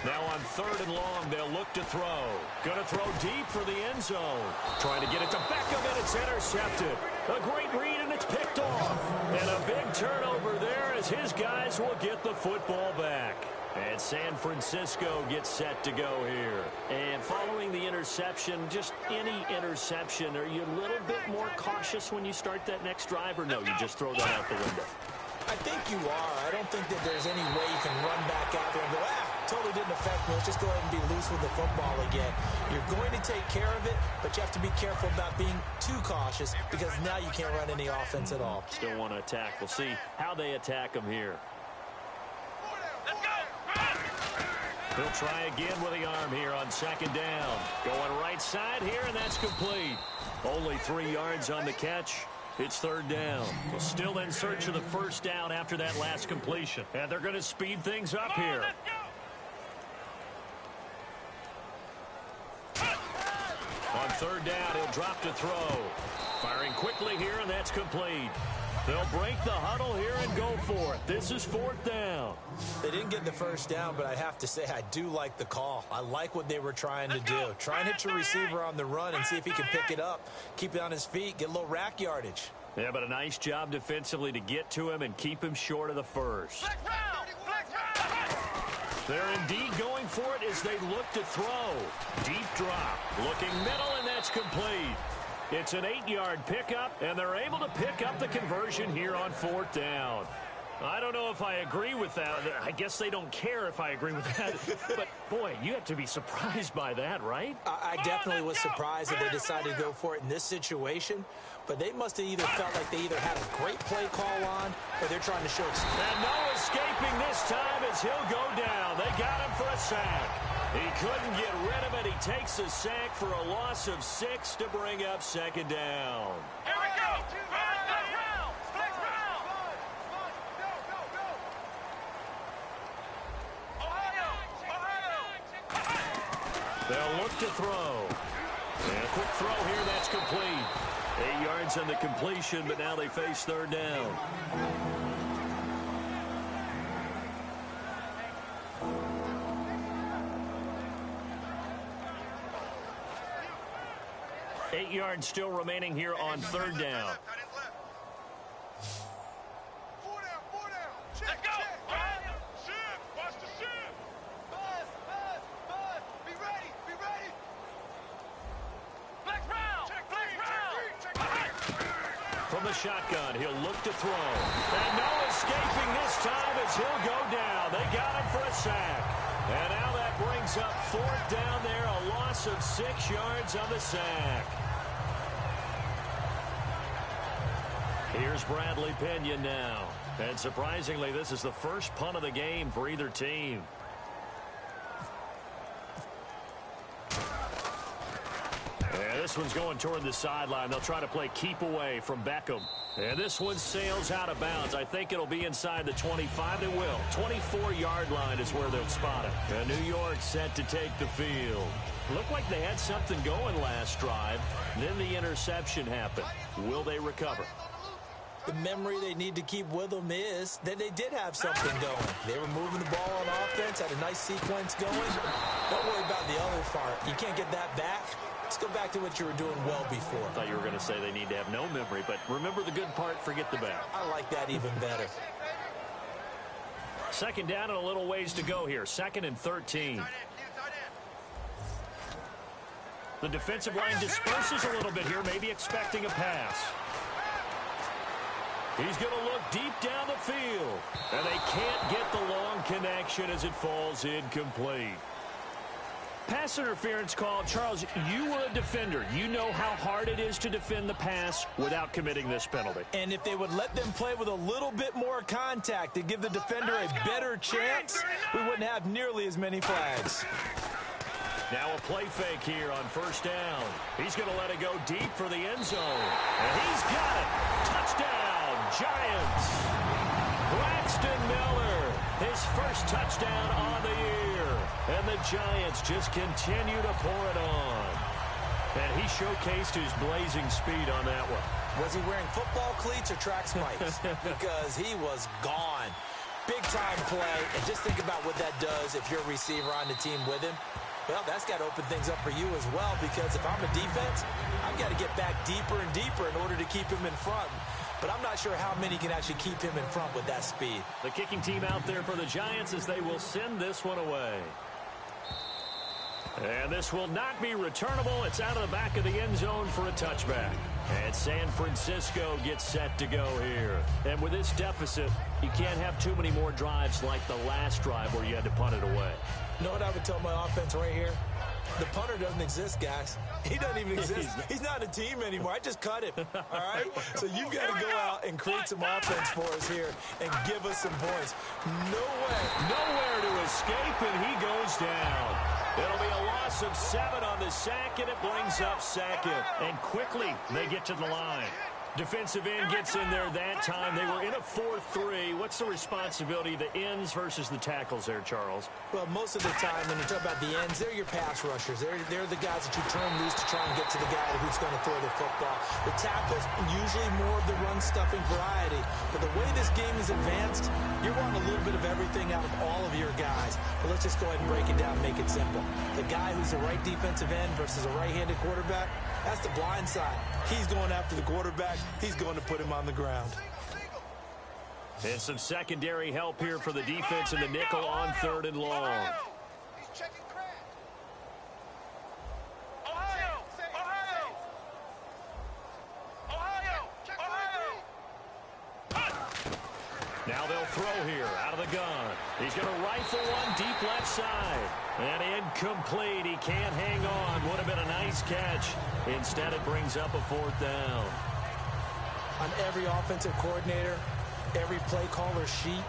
Now on third and long, they'll look to throw. Going to throw deep for the end zone. Trying to get it to Beckham, and it's intercepted. A great read, and it's picked off. And a big turnover there as his guys will get the football back. And San Francisco gets set to go here. And following the interception, just any interception, are you a little bit more cautious when you start that next drive, or no, you just throw that out the window? I think you are. I don't think that there's any way you can run back out there and go, totally didn't affect me. Let's just go ahead and be loose with the football again. You're going to take care of it, but you have to be careful about being too cautious because now you can't run any offense at all. Still want to attack. We'll see how they attack them here. Let's go. He'll try again with the arm here on second down. Going right side here, and that's complete. Only 3 yards on the catch. It's third down. Well, still in search of the first down after that last completion. And they're going to speed things up here. On third down, he'll drop to throw. Firing quickly here, and that's complete. They'll break the huddle here and go for it. This is fourth down. They didn't get the first down, but I have to say I do like the call. I like what they were trying to do. Try and hit your receiver on the run and see if he can pick it up. Keep it on his feet, get a little rack yardage. Yeah, but a nice job defensively to get to him and keep him short of the first. They're indeed going for it as they look to throw. Deep drop. Looking middle, and that's complete. It's an 8-yard pickup, and they're able to pick up the conversion here on fourth down. I don't know if I agree with that. I guess they don't care if I agree with that. But, boy, you have to be surprised by that, right? I definitely was surprised that they decided to go for it in this situation. But they must have either felt like they either had a great play call on or they're trying to show. And no escaping this time as he'll go down. They got him for a sack. He couldn't get rid of it. He takes a sack for a loss of 6 to bring up second down. Here we go. Flex round. Ohio. They'll look to throw. And a quick throw here. That's complete. 8 yards on the completion, but now they face third down. Eight yards still remaining here on third down. Let's go. Shift. Watch the shift. Buzz. Be ready. Flex round. From the shotgun, he'll look to throw. And no escaping this time as he'll go down. They got him for a sack. And now that brings up fourth down there, a loss of 6 yards on the sack. Here's Bradley Pinion now. And surprisingly, this is the first punt of the game for either team. And this one's going toward the sideline. They'll try to play keep away from Beckham. And this one sails out of bounds. I think it'll be inside the 25. It will. 24-yard line is where they'll spot it. And New York set to take the field. Looked like they had something going last drive. Then the interception happened. Will they recover? The memory they need to keep with them is that they did have something going. They were moving the ball on offense, had a nice sequence going. Don't worry about the other part. You can't get that back. Let's go back to what you were doing well before. I thought you were going to say they need to have no memory, but remember the good part, forget the bad. I like that even better. Second down and a little ways to go here. 2nd and 13. The defensive line disperses a little bit here, maybe expecting a pass. He's going to look deep down the field. And they can't get the long connection as it falls incomplete. Pass interference call. Charles, you were a defender. You know how hard it is to defend the pass without committing this penalty. And if they would let them play with a little bit more contact to give the defender a better chance, we wouldn't have nearly as many flags. Now a play fake here on first down. He's going to let it go deep for the end zone. And he's got it. Touchdown, Giants. Braxton Miller, his first touchdown on the year. And the Giants just continue to pour it on. And he showcased his blazing speed on that one. Was he wearing football cleats or track spikes? Because he was gone. Big-time play. And just think about what that does if you're a receiver on the team with him. Well, that's got to open things up for you as well, because if I'm a defense, I've got to get back deeper and deeper in order to keep him in front. But I'm not sure how many can actually keep him in front with that speed. The kicking team out there for the Giants as they will send this one away. And this will not be returnable. It's out of the back of the end zone for a touchback. And San Francisco gets set to go here. And with this deficit, you can't have too many more drives like the last drive where you had to punt it away. You know what I would tell my offense right here? The punter doesn't exist, guys. He doesn't even exist. He's not a team anymore. I just cut him, all right? So you've got to go out and create some offense for us here and give us some points. No way. Nowhere to escape, and he goes down. It'll be a loss of 7 on the sack, and it brings up second. And quickly, they get to the line. Defensive end gets in there that time. They were in a 4-3. What's the responsibility of the ends versus the tackles there, Charles? Well, most of the time when you talk about the ends, they're your pass rushers. They're the guys that you turn loose to try and get to the guy who's going to throw the football. The tackles, usually more of the run-stuffing variety. But the way this game is advanced, you're wanting a little bit of everything out of all of your guys. But let's just go ahead and break it down and make it simple. The guy who's the right defensive end versus a right-handed quarterback, that's the blind side. He's going after the quarterback. He's going to put him on the ground. And some secondary help here for the defense in the nickel on 3rd and long. Now they'll throw here out of the gun. He's going to rifle one deep left side. And incomplete. He can't hang on. Would have been a nice catch. Instead, it brings up a 4th down. On every offensive coordinator, every play caller sheet,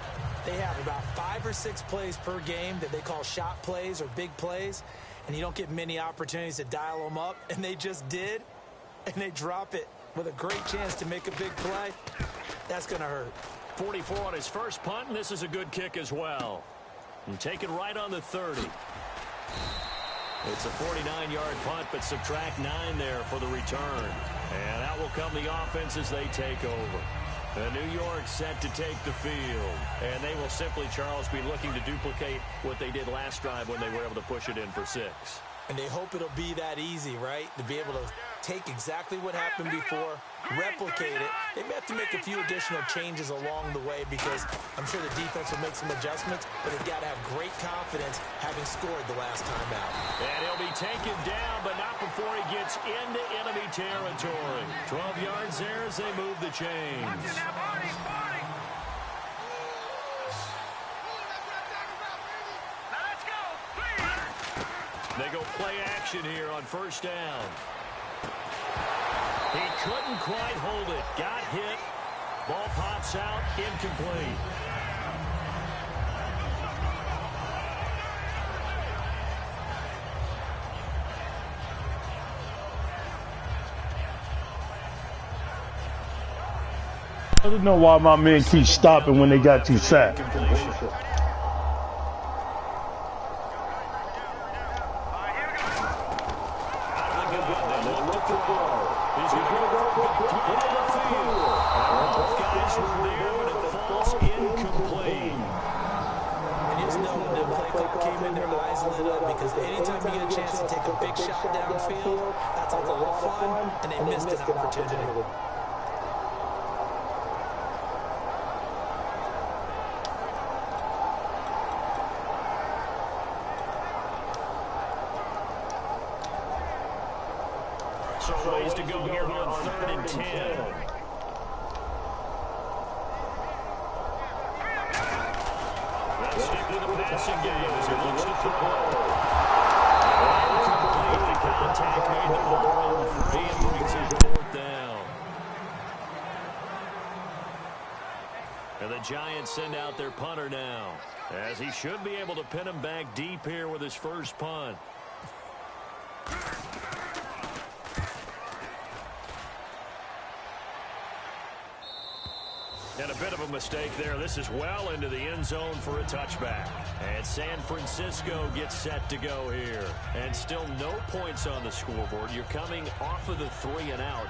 they have about 5 or 6 plays per game that they call shot plays or big plays. And you don't get many opportunities to dial them up. And they just did. And they drop it with a great chance to make a big play. That's going to hurt. 44 on his first punt, and this is a good kick as well. And taken right on the 30. It's a 49-yard punt, but subtract 9 there for the return. And that will come the offense as they take over. The New York set to take the field. And they will simply, Charles, be looking to duplicate what they did last drive when they were able to push it in for 6. And they hope it'll be that easy, right? To be able to take exactly what happened before, replicate it. They may have to make a few additional changes along the way because I'm sure the defense will make some adjustments, but they've got to have great confidence having scored the last time out. And he'll be taken down, but not before he gets into enemy territory. 12 yards there as they move the chains. They go play action here on 1st down. He couldn't quite hold it. Got hit. Ball pops out. Incomplete. I don't know why my men keep stopping when they got too sacked. Because anytime you get a chance to take a big shot downfield, that's a lot of fun, and they missed an opportunity. So ways to go here on 3rd and 10. Let's stick with the passing game as he looks to throw. Incomplete. The contact made the ball run free and brings it 4th down. And the Giants send out their punter now, as he should be able to pin him back deep here with his first punt. And a bit of a mistake there. This is well into the end zone for a touchback. And San Francisco gets set to go here. And still no points on the scoreboard. You're coming off of the 3 and out.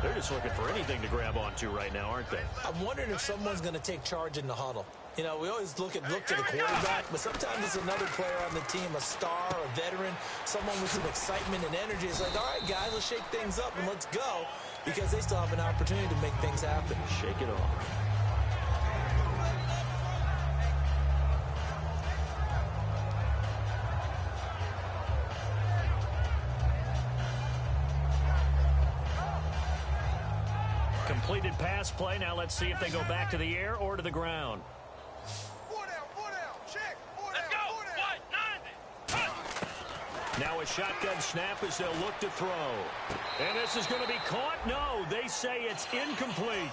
They're just looking for anything to grab onto right now, aren't they? I'm wondering if someone's going to take charge in the huddle. You know, we always look to the quarterback, but sometimes it's another player on the team, a star, a veteran, someone with some excitement and energy. It's like, all right, guys, let's shake things up and let's go, because they still have an opportunity to make things happen. Shake it off. Completed pass play. Now let's see if they go back to the air or to the ground. Now a shotgun snap as they'll look to throw. And this is going to be caught. No, they say it's incomplete.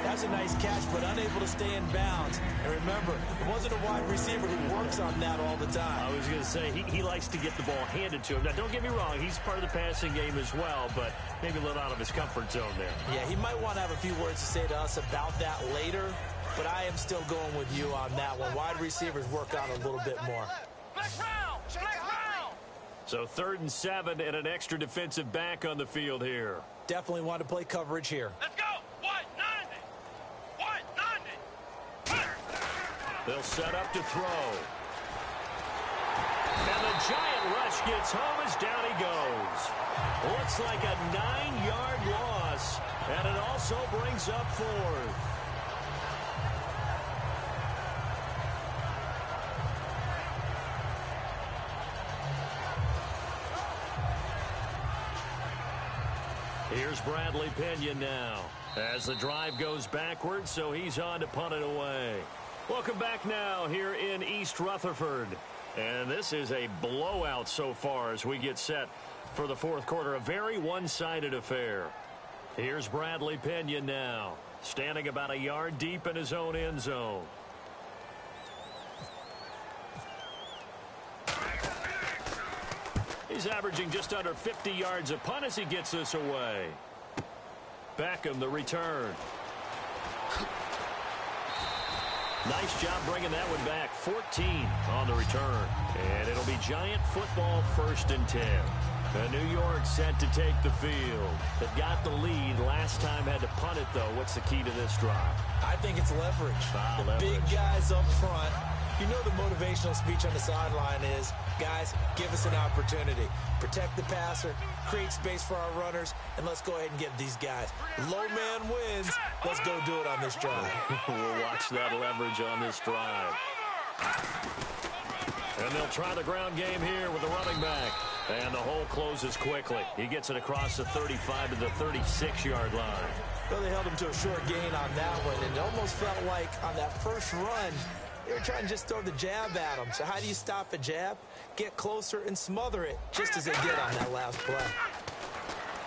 That's a nice catch, but unable to stay in bounds. And remember, it wasn't a wide receiver who works on that all the time. I was going to say, he likes to get the ball handed to him. Now, don't get me wrong. He's part of the passing game as well, but maybe a little out of his comfort zone there. Yeah, he might want to have a few words to say to us about that later, but I am still going with you on that one. Wide receivers work on a little bit more. So 3rd and 7 and an extra defensive back on the field here. Definitely want to play coverage here. Let's go. 190. They'll set up to throw. And the giant rush gets home as down he goes. Looks like a 9-yard loss, and it also brings up 4th. Here's Bradley Pinion now as the drive goes backwards, so he's on to punt it away. Welcome back now here in East Rutherford. And this is a blowout so far as we get set for the 4th quarter. A very one-sided affair. Here's Bradley Pinion now, standing about a yard deep in his own end zone. He's averaging just under 50 yards a punt as he gets this away. Beckham, the return. Nice job bringing that one back. 14 on the return. And it'll be Giant football 1st and 10. New York set to take the field. They've got the lead. Last time had to punt it, though. What's the key to this drive? I think it's leverage. Leverage. Big guys up front. You know the motivational speech on the sideline is, guys, give us an opportunity. Protect the passer, create space for our runners, and let's go ahead and get these guys. Low man wins. Let's go do it on this drive. We'll watch that leverage on this drive. And they'll try the ground game here with the running back. And the hole closes quickly. He gets it across the 35 to the 36-yard line. Well, they held him to a short gain on that one, and it almost felt like on that first run, they were trying to just throw the jab at him. So how do you stop a jab? Get closer and smother it, just as they did on that last play.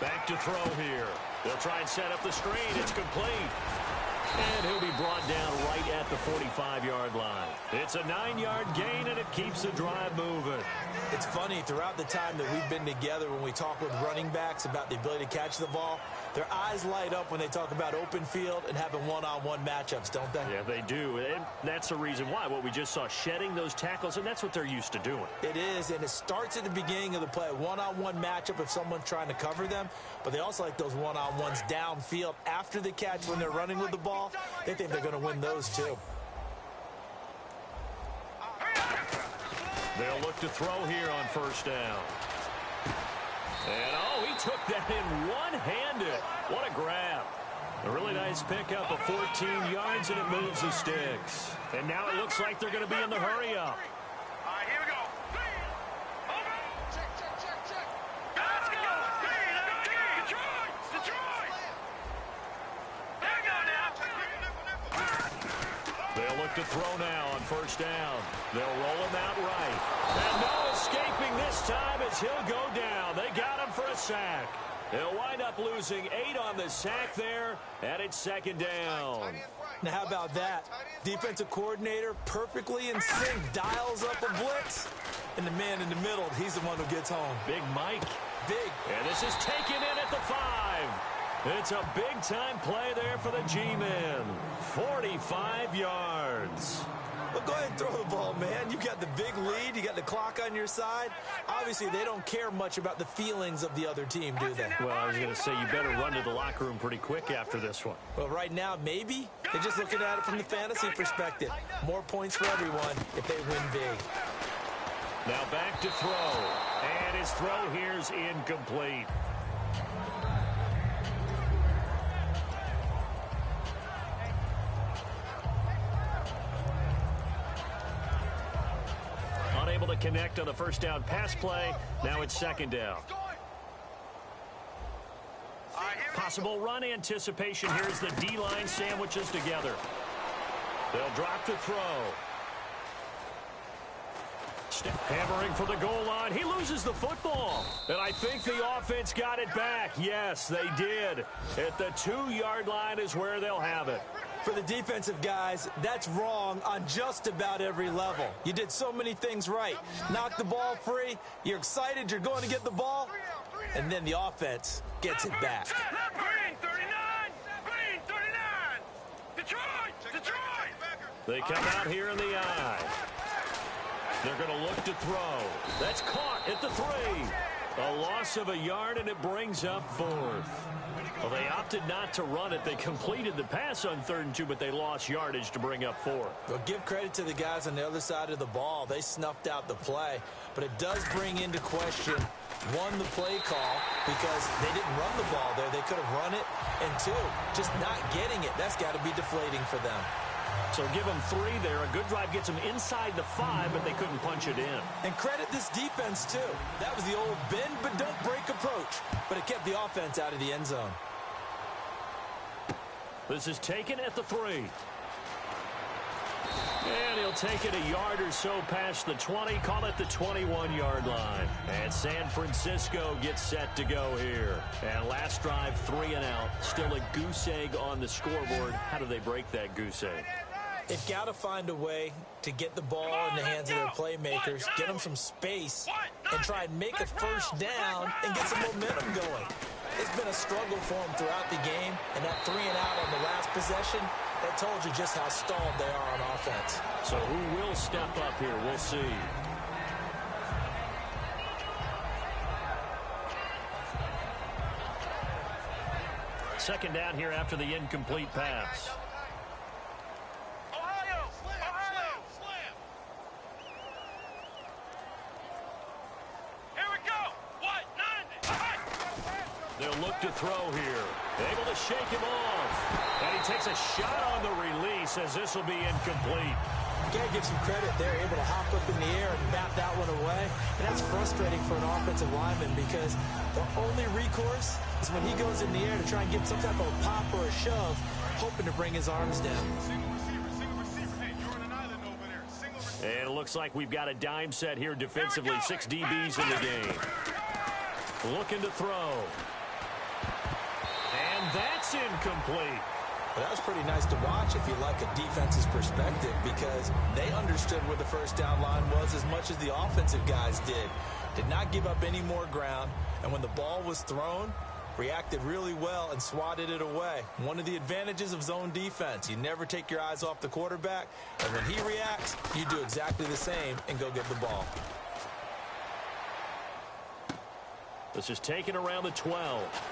Back to throw here. They'll try and set up the screen. It's complete. And he'll be brought down right at the 45-yard line. It's a 9-yard gain, and it keeps the drive moving. It's funny, throughout the time that we've been together, when we talk with running backs about the ability to catch the ball, their eyes light up when they talk about open field and having one-on-one matchups, don't they? Yeah, they do. And that's the reason why. What we just saw, shedding those tackles, and that's what they're used to doing. It is, and it starts at the beginning of the play. One-on-one matchup if someone's trying to cover them, but they also like those one-on-ones downfield after the catch when they're running with the ball. They think they're going to win those, too. They'll look to throw here on 1st down. And, oh, he took that in one-handed. What a grab. A really nice pickup of 14 yards, and it moves the sticks. And now it looks like they're going to be in the hurry-up. All right, here we go. Check. Let's go. Detroit. There we go now. They'll look to throw now on 1st down. They'll roll him out right. And no escaping this time as he'll go down. They got him for a sack. They'll wind up losing 8 on the sack there, and it's 2nd down. Now, how about that? Defensive coordinator perfectly in sync, dials up a blitz, and the man in the middle, he's the one who gets home. Big Mike. Big. And this is taken in at the 5. It's a big-time play there for the G-men. 45 yards. Well, go ahead and throw the ball, man. You got the big lead. You got the clock on your side. Obviously, they don't care much about the feelings of the other team, do they? Well, I was going to say, you better run to the locker room pretty quick after this one. Well, right now, maybe. They're just looking at it from the fantasy perspective. More points for everyone if they win big. Now back to throw. And his throw here's incomplete. Unable to connect on the 1st down pass play. Now it's 2nd down. Possible run anticipation here as the D-line sandwiches together. They'll drop to throw. Hammering for the goal line. He loses the football. And I think the offense got it back. Yes, they did. At the 2-yard line is where they'll have it. For the defensive guys, that's wrong on just about every level. You did so many things right. Knock the ball free. You're excited you're going to get the ball. And then the offense gets it back. Green 39! Green 39! Detroit! They come out here in the eye. They're going to look to throw. That's caught at the 3. A loss of a yard, and it brings up 4th. Well, they opted not to run it. They completed the pass on 3rd and 2, but they lost yardage to bring up 4th. Well, give credit to the guys on the other side of the ball. They snuffed out the play, but it does bring into question, 1, the play call, because they didn't run the ball there. They could have run it, and 2, just not getting it. That's got to be deflating for them. So give them 3 there. A good drive gets them inside the 5, but they couldn't punch it in. And credit this defense, too. That was the old bend but don't break approach, but it kept the offense out of the end zone. This is taken at the 3. And he'll take it a yard or so past the 20, call it the 21-yard line. And San Francisco gets set to go here. And last drive, 3 and out. Still a goose egg on the scoreboard. How do they break that goose egg? They've got to find a way to get the ball in the hands of their playmakers, get them some space, and try and make a first down and get some momentum going. It's been a struggle for them throughout the game, and that 3 and out on the last possession, that told you just how stalled they are on offense. So who will step up here? We'll see. Second down here after the incomplete pass. Ohio! Here we go! What? 90! They'll look to throw here. Able to shake him off. And he takes a shot on the release as this will be incomplete. You got to give some credit. They're able to hop up in the air and bat that one away. And that's frustrating for an offensive lineman because the only recourse is when he goes in the air to try and get some type of a pop or a shove, hoping to bring his arms down. And it looks like we've got a dime set here defensively. 6 DBs in the game. Looking to throw. And that's incomplete. But that was pretty nice to watch if you like a defense's perspective because they understood where the first down line was as much as the offensive guys did. Did not give up any more ground, and when the ball was thrown, reacted really well and swatted it away. One of the advantages of zone defense, you never take your eyes off the quarterback, and when he reacts, you do exactly the same and go get the ball. This is taken around the 12.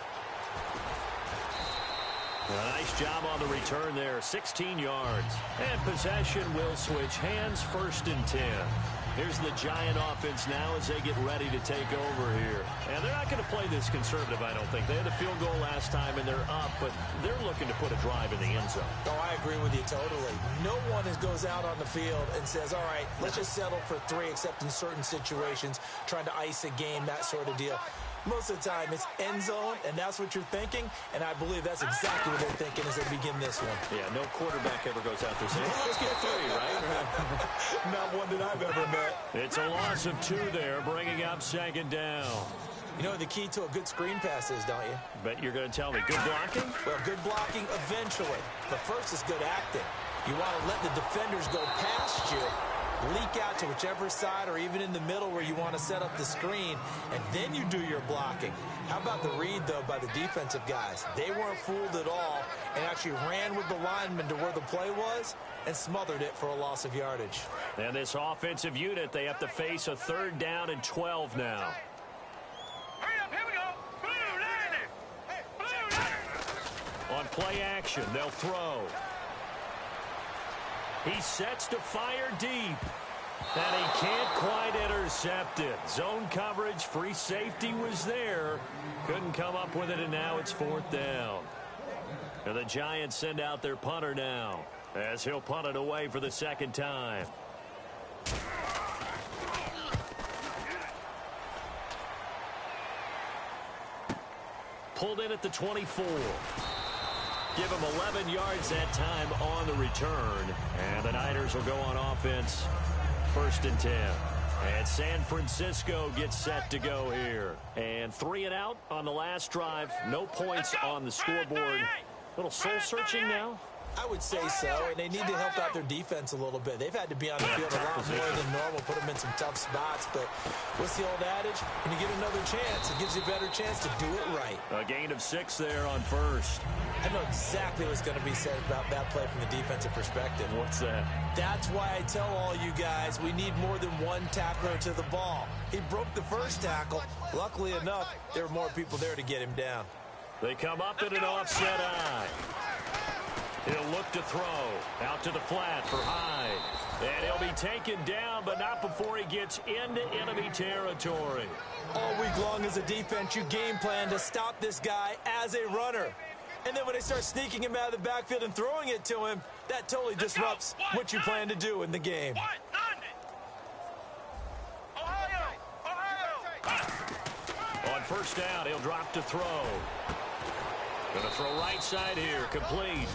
A nice job on the return there, 16 yards. And possession will switch hands, 1st and 10. Here's the Giant offense now as they get ready to take over here. And they're not going to play this conservative, I don't think. They had a field goal last time, and they're up, but they're looking to put a drive in the end zone. Oh, I agree with you totally. No one goes out on the field and says, all right, let's just settle for 3, except in certain situations, trying to ice a game, that sort of deal. Most of the time, it's end zone, and that's what you're thinking, and I believe that's exactly what they're thinking as they begin this one. Yeah, no quarterback ever goes out there saying, let's get 3, right? Not one that I've ever met. It's a loss of 2 there, bringing up 2nd down. You know what the key to a good screen pass is, don't you? Bet you're going to tell me. Good blocking? Well, good blocking eventually. But first is good acting. You want to let the defenders go past you, leak out to whichever side or even in the middle where you want to set up the screen, and then you do your blocking. How about the read, though, by the defensive guys? They weren't fooled at all and actually ran with the lineman to where the play was and smothered it for a loss of yardage. And this offensive unit, they have to face a 3rd down and 12 now. Hurry up, here we go. Blue 90. Blue 90. On play action, they'll throw. He sets to fire deep. And he can't quite intercept it. Zone coverage, free safety was there. Couldn't come up with it, and now it's 4th down. And the Giants send out their punter now, as he'll punt it away for the 2nd time. Pulled in at the 24. Give him 11 yards that time on the return. And the Niners will go on offense, 1st and 10. And San Francisco gets set to go here. And 3 and out on the last drive. No points on the scoreboard. A little soul-searching now. I would say so, and they need to help out their defense a little bit. They've had to be on the field a lot more than normal, put them in some tough spots. But what's the old adage? When you get another chance, it gives you a better chance to do it right. A gain of 6 there on first. I know exactly what's going to be said about that play from the defensive perspective. What's that? That's why I tell all you guys we need more than one tackler to the ball. He broke the first tackle. Luckily enough, there were more people there to get him down. They come up in an offset eye. He'll look to throw. Out to the flat for Hyde. And he'll be taken down, but not before he gets into enemy territory. All week long as a defense, you game plan to stop this guy as a runner. And then when they start sneaking him out of the backfield and throwing it to him, that totally disrupts what you plan to do in the game. On first down, he'll drop to throw. Going to throw right side here, complete.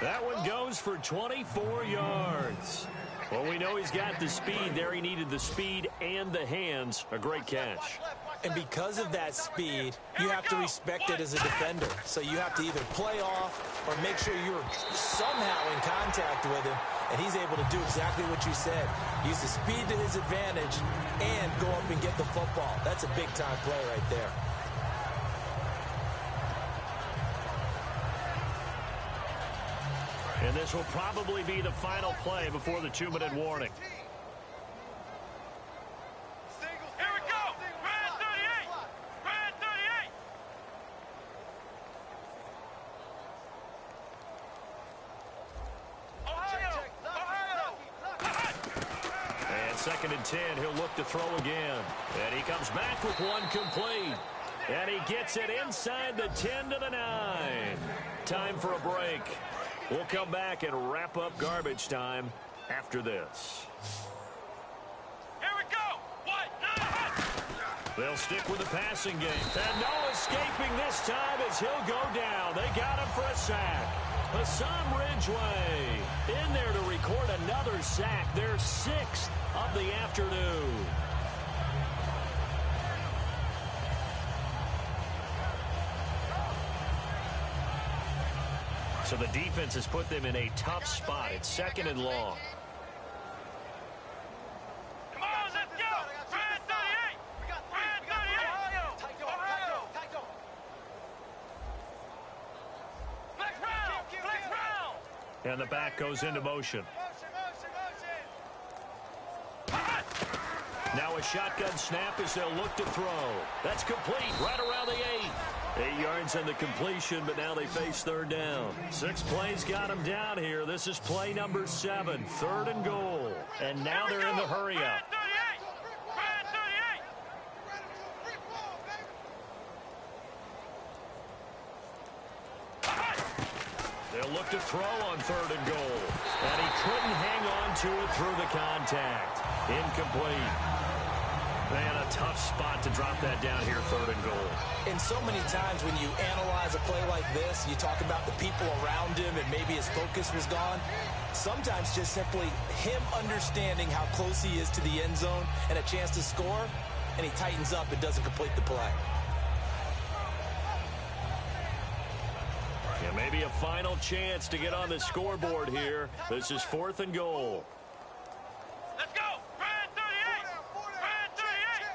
That one goes for 24 yards. Well, we know he's got the speed there. He needed the speed and the hands. A great catch. And because of that speed, you have to respect it as a defender. So you have to either play off or make sure you're somehow in contact with him. And he's able to do exactly what you said. Use the speed to his advantage and go up and get the football. That's a big-time play right there. And this will probably be the final play before the 2-minute warning. Here we go! Brand 38! Brand 38! And 2nd and 10, he'll look to throw again. And he comes back with one complete. And he gets it inside the 10 to the 9. Time for a break. We'll come back and wrap up garbage time after this. Here we go! They'll stick with the passing game. And no escaping this time as he'll go down. They got him for a sack. Hassan Ridgeway in there to record another sack. Their 6th of the afternoon. So the defense has put them in a tough spot. It's 2nd and long. Come on, let's go! Brand 38! Brand 38! Ohio! Flex round! Flex round! And the back goes into motion. Now a shotgun snap as they'll look to throw. That's complete right around the 8. 8 yards on the completion, but now they face 3rd down. 6 plays got them down here. This is play number 7, 3rd and goal. And now they're in the hurry-up. They'll look to throw on 3rd and goal. And he couldn't hang on to it through the contact. Incomplete. Man, a tough spot to drop that down here, 3rd and goal. And so many times when you analyze a play like this, you talk about the people around him and maybe his focus was gone. Sometimes just simply him understanding how close he is to the end zone and a chance to score, and he tightens up and doesn't complete the play. Yeah, maybe a final chance to get on the scoreboard here. This is 4th and goal. Let's go! Brand 38! Brand 38!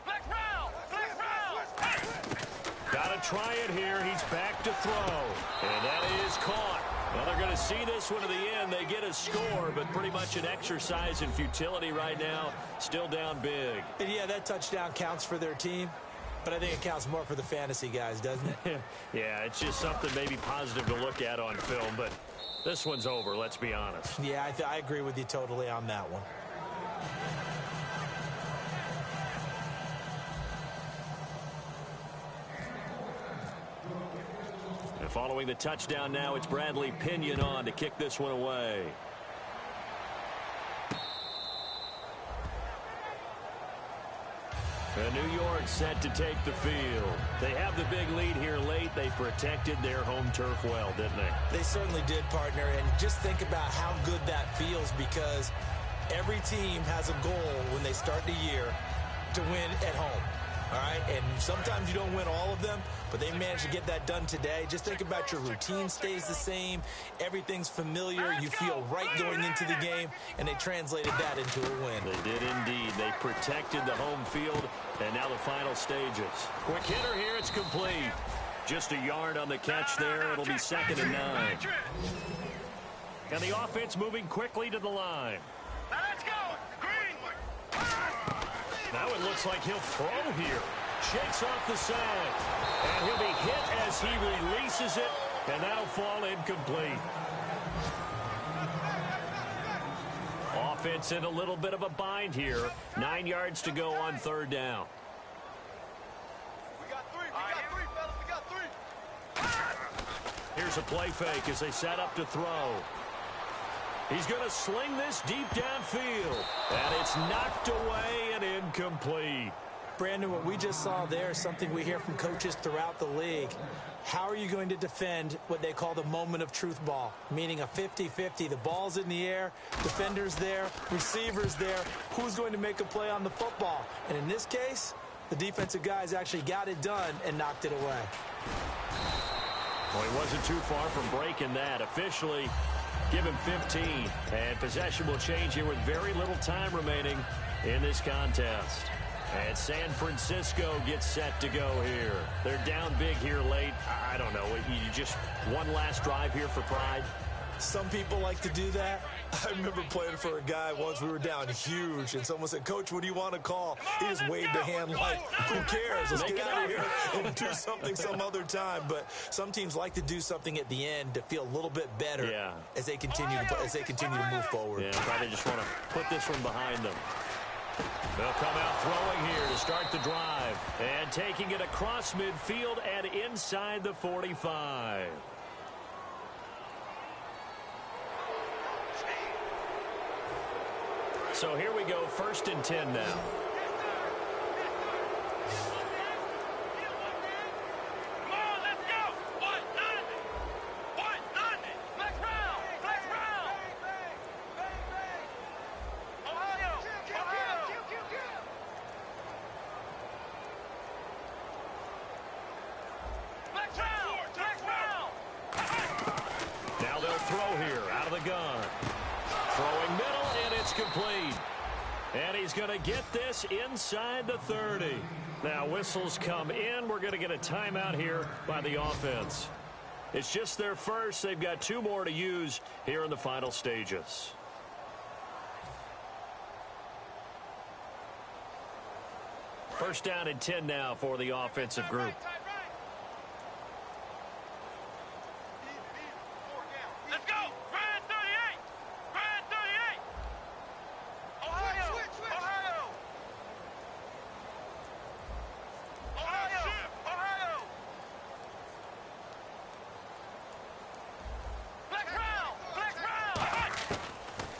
Flex round! Flex round! Gotta try it here. He's back to throw. And that is caught. Well, they're going to see this one to the end. They get a score, but pretty much an exercise in futility right now. Still down big. And yeah, that touchdown counts for their team. But I think it counts more for the fantasy guys, doesn't it? Yeah, it's just something maybe positive to look at on film, but this one's over, let's be honest. Yeah, I agree with you totally on that one. And following the touchdown now, it's Bradley Pinion on to kick this one away. And New York set to take the field. They have the big lead here late. They protected their home turf well, didn't they? They certainly did, partner. And just think about how good that feels, because Every team has a goal when they start the year to win at home. All right, and sometimes you don't win all of them, but they managed to get that done today. Just think about your routine stays the same. Everything's familiar. You feel right going into the game, and they translated that into a win. They did indeed. They protected the home field, and now the final stages. Quick hitter here. It's complete. Just a yard on the catch there. It'll be 2nd and 9. And the offense moving quickly to the line. Let's go. Now it looks like he'll throw here. Shakes off the side. And he'll be hit as he releases it. And that'll fall incomplete. Offense in a little bit of a bind here. 9 yards to go on 3rd down. We got three, fellas. We got 3. Here's a play fake as they set up to throw. He's going to sling this deep downfield. And it's knocked away and incomplete. Brandon, what we just saw there is something we hear from coaches throughout the league. How are you going to defend what they call the moment of truth ball, meaning a 50-50? The ball's in the air, defenders there, receivers there. Who's going to make a play on the football? And in this case, the defensive guys actually got it done and knocked it away. Well, he wasn't too far from breaking that. Officially, give him 15. And possession will change here with very little time remaining in this contest. And San Francisco gets set to go here. They're down big here late. I don't know. You just one last drive here for pride. Some people like to do that. I remember playing for a guy once. We were down huge, and someone said, "Coach, what do you want to call?" He just waved a hand like, "Who cares? Let's get out of here and do something some other time." But some teams like to do something at the end to feel a little bit better as they continue to move forward. Yeah, probably just want to put this one behind them. They'll come out throwing here to start the drive. And taking it across midfield and inside the 45. So here we go, 1st and 10 now. Now they'll throw here out of the gun. Throwing middle, and it's complete. And he's going to get this inside the 30. Now whistles come in. We're going to get a timeout here by the offense. It's just their first. They've got 2 more to use here in the final stages. First down and 10 now for the offensive group. Let's go! Brand 38! Brand 38! Ohio! Ohio! Ohio! Ohio! Flex round! Flex round!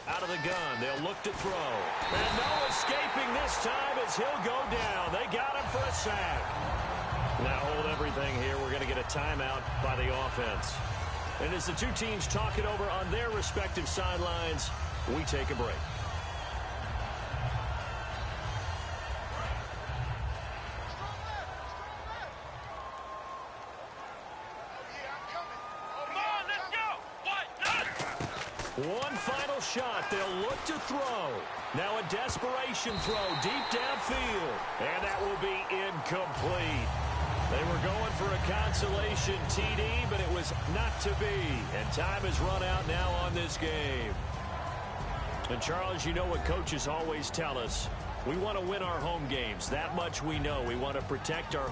Out of the gun, they'll look to throw. And no escaping this time as he'll go down. They got him for a sack. Now hold everything here. We're going to get a timeout by the offense. And as the two teams talk it over on their respective sidelines, we take a break. One final shot. They'll look to throw. Now a desperation throw deep downfield. And that will be incomplete. They were going for a consolation TD, but it was not to be. And time has run out now on this game. And Charles, you know what coaches always tell us. We want to win our home games. That much we know. We want to protect our